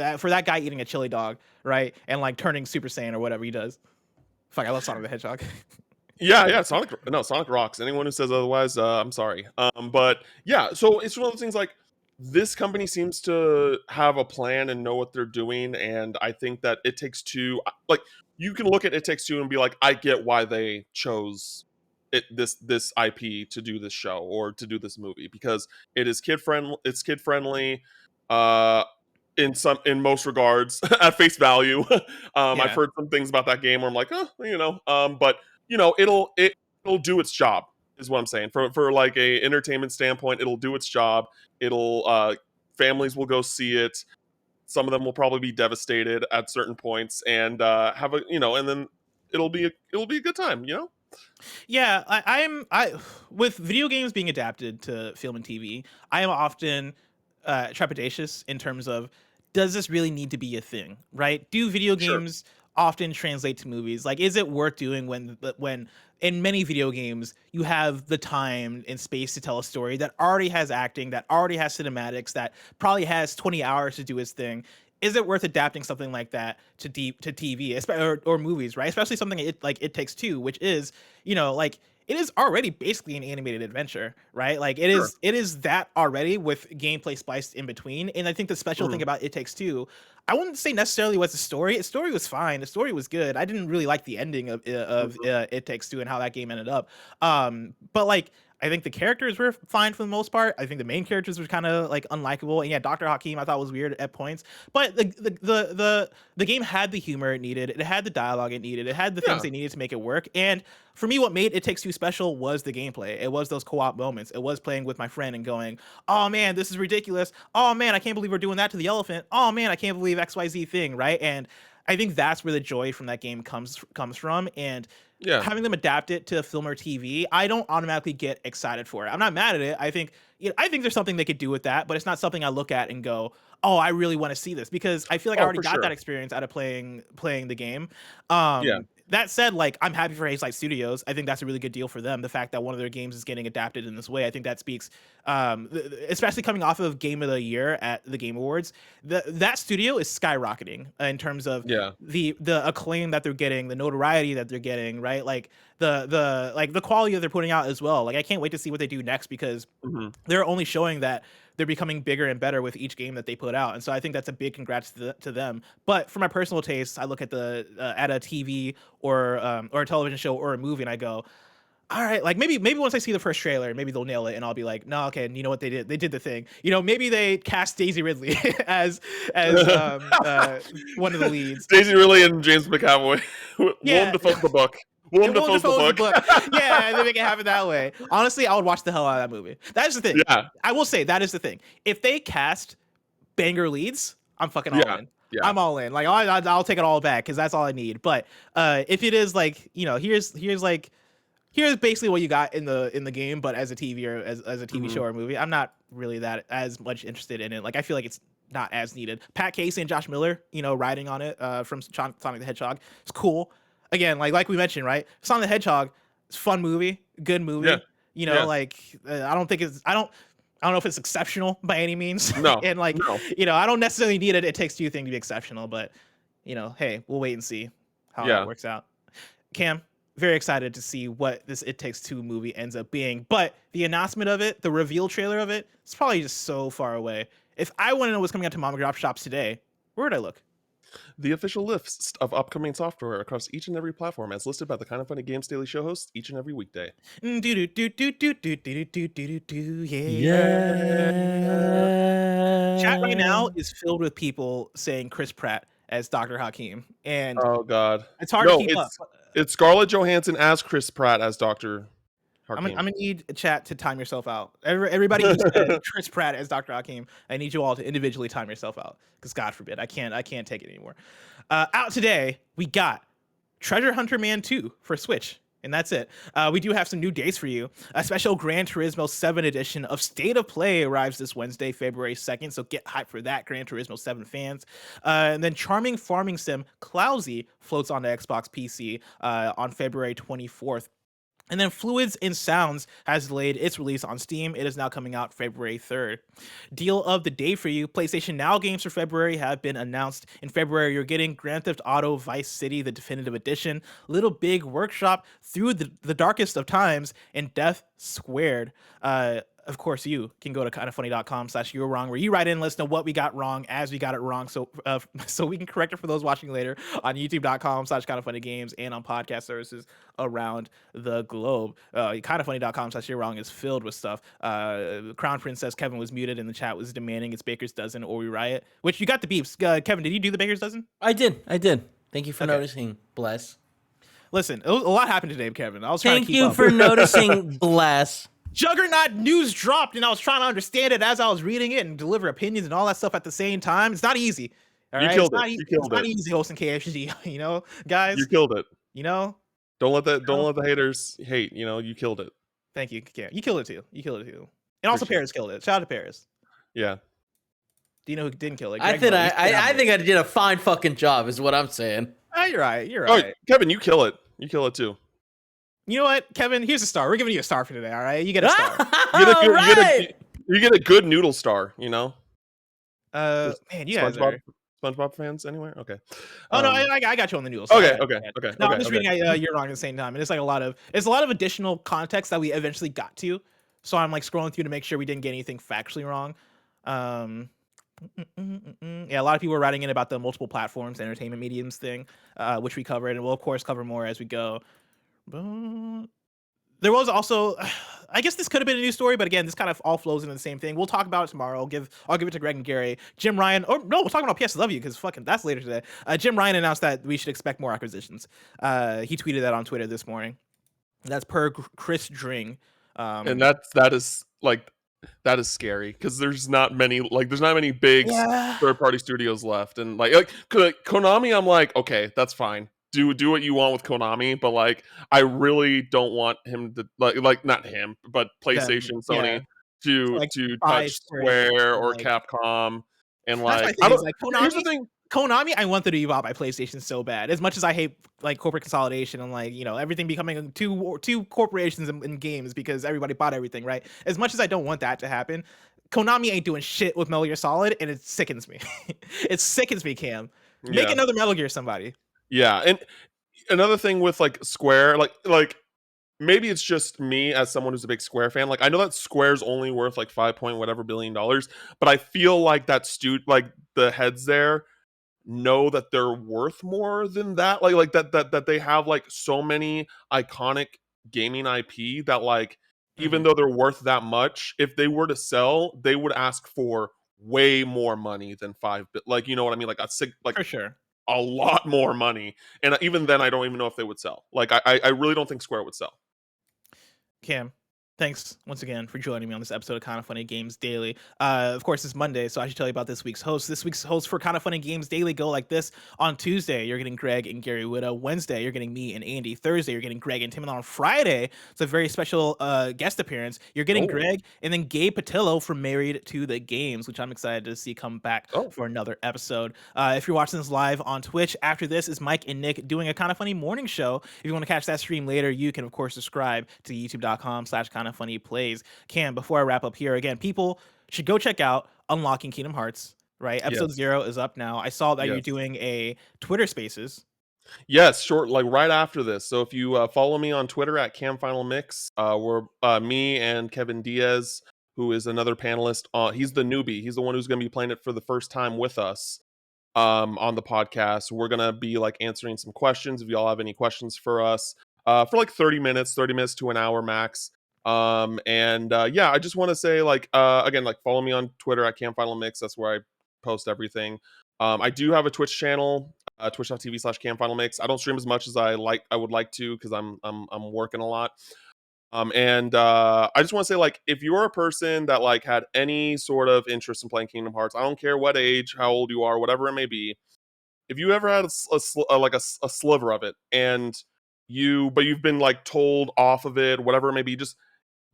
Speaker 1: guy eating a chili dog, right? And like turning Super Saiyan or whatever he does. Fuck, I love Sonic the Hedgehog.
Speaker 2: Yeah, Sonic rocks. Anyone who says otherwise, I'm sorry. But yeah, so it's one of those things like this company seems to have a plan and know what they're doing, and I think that It Takes Two, like you can look at It Takes Two and be like, I get why they chose this IP to do this show or to do this movie because it is kid friendly. It's kid friendly. In most regards, at face value. I've heard some things about that game where I'm like, but it'll do its job, is what I'm saying. For like a entertainment standpoint, it'll do its job. It'll families will go see it. Some of them will probably be devastated at certain points, and have a and then it'll be a good time.
Speaker 1: Yeah, I with video games being adapted to film and TV, I am often trepidatious in terms of, does this really need to be a thing, right? Do video
Speaker 2: Sure.
Speaker 1: games often translate to movies? Like, is it worth doing when in many video games you have the time and space to tell a story that already has acting, that already has cinematics, that probably has 20 hours to do its thing? Is it worth adapting something like that to TV or movies, right? Especially something like It Takes Two, which is, like it is already basically an animated adventure, right? Like it is that already with gameplay spliced in between. And I think the special thing about It Takes Two, I wouldn't say necessarily was the story. The story was fine. The story was good. I didn't really like the ending of It Takes Two and how that game ended up. But like, I think the characters were fine for the most part. I think the main characters were kind of like unlikable, and yeah, Dr. Hakim I thought was weird at points. But the game had the humor it needed. It had the dialogue it needed. It had the things they needed to make it work. And for me, what made It Takes Two special was the gameplay. It was those co-op moments. It was playing with my friend and going, "Oh man, this is ridiculous. Oh man, I can't believe we're doing that to the elephant. Oh man, I can't believe XYZ thing." Right? And I think that's where the joy from that game comes from. And having them adapt it to film or TV, I don't automatically get excited for it. I'm not mad at it. I think there's something they could do with that, but it's not something I look at and go, "Oh, I really want to see this," because I feel like I already got that experience out of playing the game. That said, like, I'm happy for Hazelight Studios. I think that's a really good deal for them. The fact that one of their games is getting adapted in this way, I think that speaks, especially coming off of Game of the Year at the Game Awards. That studio is skyrocketing in terms of the acclaim that they're getting, the notoriety that they're getting, right? Like the quality that they're putting out as well. Like, I can't wait to see what they do next because they're only showing that they're becoming bigger and better with each game that they put out. And so I think that's a big congrats to them. But for my personal taste, I look at at a TV or a television show or a movie and I go, all right, like maybe once I see the first trailer, maybe they'll nail it and I'll be like, no, okay, and you know what they did? They did the thing. Maybe they cast Daisy Ridley as one of the leads.
Speaker 2: Daisy Ridley and James McAvoy. Willem Dafoe's the book. Willem Dafoe's the book.
Speaker 1: Yeah, they make it happen that way. Honestly, I would watch the hell out of that movie. That's the thing. Yeah. I will say that is the thing. If they cast banger leads, I'm fucking all in. Yeah. I'm all in. Like I'll take it all back because that's all I need. But if it is like, here's basically what you got in the game, but as a TV or as a TV show or movie, I'm not really that as much interested in it. Like I feel like it's not as needed. Pat Casey and Josh Miller, writing on it from Sonic the Hedgehog, it's cool. Again, like we mentioned, right? Sonic the Hedgehog, it's a fun movie, good movie. Yeah. Like I don't know if it's exceptional by any means.
Speaker 2: No.
Speaker 1: And like, I don't necessarily need It Takes Two thing to be exceptional, but hey, we'll wait and see how that works out. Cam, very excited to see what this It Takes Two movie ends up being. But the announcement of it, the reveal trailer of it, it's probably just so far away. If I want to know what's coming out to mom and pop shops today, where would I look?
Speaker 2: The official list of upcoming software across each and every platform as listed by the Kind of Funny Games Daily Show host each and every weekday.
Speaker 1: Do do do do do do do do do do Chat right now is filled with people saying Chris Pratt as Dr. Hakeem, and
Speaker 2: Oh God,
Speaker 1: it's hard to keep up.
Speaker 2: It's Scarlett Johansson as Chris Pratt as Dr.
Speaker 1: I'm
Speaker 2: Hakeem.
Speaker 1: gonna need a chat to time yourself out. Everybody who said Chris Pratt as Dr. Hakeem, I need you all to individually time yourself out, because God forbid, I can't take it anymore. Out today, we got Treasure Hunter Man 2 for Switch, and that's it. We do have some new dates for you. A special Gran Turismo 7 edition of State of Play arrives this Wednesday, February 2nd, so get hyped for that, Gran Turismo 7 fans. And then charming farming sim Clousy floats onto Xbox PC on February 24th. And then Fluids and Sounds has delayed its release on Steam. It is now coming out February 3rd. Deal of the day for you. PlayStation Now games for February have been announced. In February, you're getting Grand Theft Auto Vice City, the definitive edition, Little Big Workshop, Through the Darkest of Times, and Death Squared. Of course, you can go to kindoffunny.com/you'rewrong, where you write in, let us know what we got wrong as we got it wrong, so we can correct it for those watching later on youtube.com/kindoffunnygames and on podcast services around the globe. Kindoffunny.com/you'rewrong is filled with stuff. Crown Princess Kevin was muted in the chat, was demanding it's Baker's Dozen or we riot, which you got the beeps. Kevin, did you do the Baker's Dozen?
Speaker 4: I did. Thank you for noticing, Bless.
Speaker 1: Listen, a lot happened today, Kevin. I was trying to keep up.
Speaker 4: Thank you for noticing, Bless.
Speaker 1: Juggernaut news dropped, and I was trying to understand it as I was reading it and deliver opinions and all that stuff at the same time. It's not easy. All right?
Speaker 2: Killed
Speaker 1: it's
Speaker 2: it.
Speaker 1: It's not easy hosting KFG, guys.
Speaker 2: You killed it. Don't let the haters hate. You killed it.
Speaker 1: Thank you. You killed it too. And also Paris killed it. Shout out to Paris.
Speaker 2: Yeah.
Speaker 1: Do you know who didn't kill it?
Speaker 4: I think I did a fine fucking job, is what I'm saying.
Speaker 1: You're right.
Speaker 2: Oh, Kevin, you kill it. You kill it too.
Speaker 1: You know what, Kevin? Here's a star. We're giving you a star for today. All right, you get a star.
Speaker 2: You get a good noodle star.
Speaker 1: Man, you guys are
Speaker 2: SpongeBob fans anywhere? Okay.
Speaker 1: Oh no, I got you on the noodle star.
Speaker 2: Okay.
Speaker 1: No, I'm just reading. You're wrong at the same time, and it's like a lot of additional context that we eventually got to. So I'm like scrolling through to make sure we didn't get anything factually wrong. Yeah, a lot of people were writing in about the multiple platforms, entertainment mediums thing, which we covered, and we'll of course cover more as we go. But there was also, I guess this could have been a new story, but again, this kind of all flows into the same thing. We'll talk about it tomorrow. I'll give it to Greg and Gary. Jim Ryan, we'll talk about PS Love You, because fucking that's later today. Jim Ryan announced that we should expect more acquisitions. He tweeted that on Twitter this morning. That's per Chris Dring.
Speaker 2: And that is scary, because there's not many big third-party studios left, and like Konami, I'm like, okay, that's fine. Do what you want with Konami, but like I really don't want him to like not him, but PlayStation, Sony to touch Square or Capcom, and like
Speaker 1: Konami,
Speaker 2: here's the thing.
Speaker 1: Konami, I want them to be bought by PlayStation so bad. As much as I hate like corporate consolidation and like everything becoming two corporations in games because everybody bought everything, right? As much as I don't want that to happen, Konami ain't doing shit with Metal Gear Solid, and it sickens me. It sickens me, Cam. Make another Metal Gear, somebody.
Speaker 2: Yeah, and another thing with like Square, like maybe it's just me as someone who's a big Square fan. Like I know that Square's only worth like $5 billion, but I feel like like the heads there know that they're worth more than that. Like that they have like so many iconic gaming IP that like even though they're worth that much, if they were to sell, they would ask for way more money than like you know what I mean? Like
Speaker 1: for sure.
Speaker 2: A lot more money, and even then I don't even know if they would sell. Like I really don't think Square would sell.
Speaker 1: Cam, thanks once again for joining me on this episode of Kind of Funny Games Daily. Of course, it's Monday, so I should tell you about this week's host. This week's host for Kind of Funny Games Daily go like this. On Tuesday, you're getting Greg and Gary Witta. Wednesday, you're getting me and Andy. Thursday, you're getting Greg and Tim. And on Friday, it's a very special guest appearance. You're getting Greg and then Gabe Patillo from Married to the Games, which I'm excited to see come back for another episode. If you're watching this live on Twitch, after this is Mike and Nick doing a Kind of Funny morning show. If you want to catch that stream later, you can, of course, subscribe to youtube.com/kindoffunnyplays. Cam, before I wrap up here, again, people should go check out Unlocking Kingdom Hearts, right? Episode 0 is up now. I saw that you're doing a Twitter Spaces.
Speaker 2: Yes, short, like right after this. So if you follow me on Twitter at CamFinalMix, we're me and Kevin Diaz, who is another panelist. He's the newbie. He's the one who's going to be playing it for the first time with us on the podcast. We're going to be like answering some questions. If y'all have any questions for us, for like 30 minutes to an hour max. Yeah, I just want to say like again, like follow me on Twitter at CamFinalMix. That's where I post everything. I do have a Twitch channel, twitch.tv/CamFinalMix. I don't stream as much as I would like to because I'm working a lot. I just want to say, like, if you're a person that like had any sort of interest in playing Kingdom Hearts, I don't care what age, how old you are, whatever it may be. If you ever had a sliver of it, and you've been like told off of it, whatever it may be, just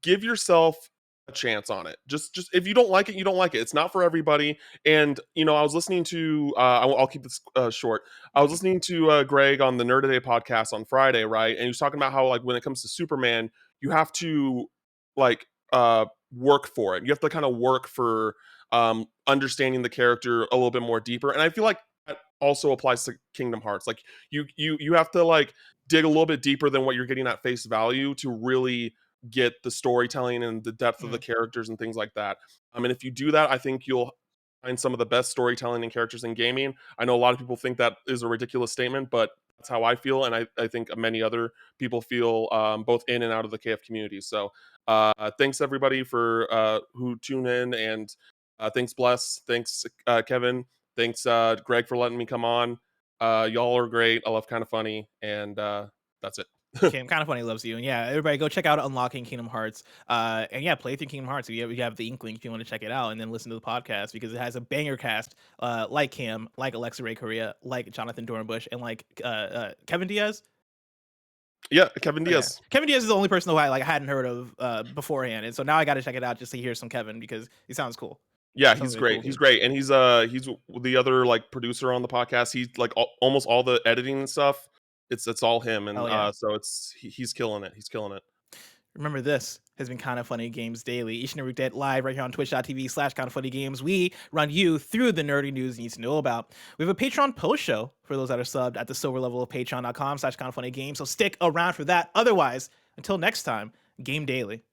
Speaker 2: give yourself a chance on it. Just if you don't like it, you don't like it. It's not for everybody. And I was listening to I'll keep this short. I was listening to Greg on the Nerd Today podcast on Friday, right? And he was talking about how like when it comes to Superman, you have to like work for it. You have to kind of work for understanding the character a little bit more deeper. And I feel like that also applies to Kingdom Hearts. Like you have to like dig a little bit deeper than what you're getting at face value to really get the storytelling and the depth of the characters and things like that. And if you do that, I think you'll find some of the best storytelling and characters in gaming. I know a lot of people think that is a ridiculous statement, but that's how I feel, and I think many other people feel both in and out of the KF community. So thanks everybody for who tune in, and thanks Bless, thanks Kevin, thanks Greg for letting me come on. Y'all are great. I love Kind of Funny, and that's it.
Speaker 1: Cam, Kind of Funny loves you. And yeah, everybody go check out Unlocking Kingdom Hearts. And yeah, play through Kingdom Hearts if you have the inkling, if you want to check it out, and then listen to the podcast because it has a banger cast like Cam, like Alexa Ray Correa, like Jonathan Dornbush, and like Kevin Diaz.
Speaker 2: Yeah, Kevin Diaz.
Speaker 1: Okay. Kevin Diaz is the only person who I hadn't heard of beforehand, and so now I got to check it out just to hear some Kevin because he sounds cool.
Speaker 2: Yeah, he's great. Cool. He's great, and he's the other like producer on the podcast. He's like almost all the editing and stuff. It's all him, and so he's killing it. He's killing it.
Speaker 1: Remember, this has been Kind of Funny Games Daily, each and every day live right here on twitch.tv/kindoffunnygames. We run you through the nerdy news you need to know about. We have a Patreon post show for those that are subbed at the silver level of patreon.com/kindoffunnygames. So stick around for that. Otherwise, until next time, game daily.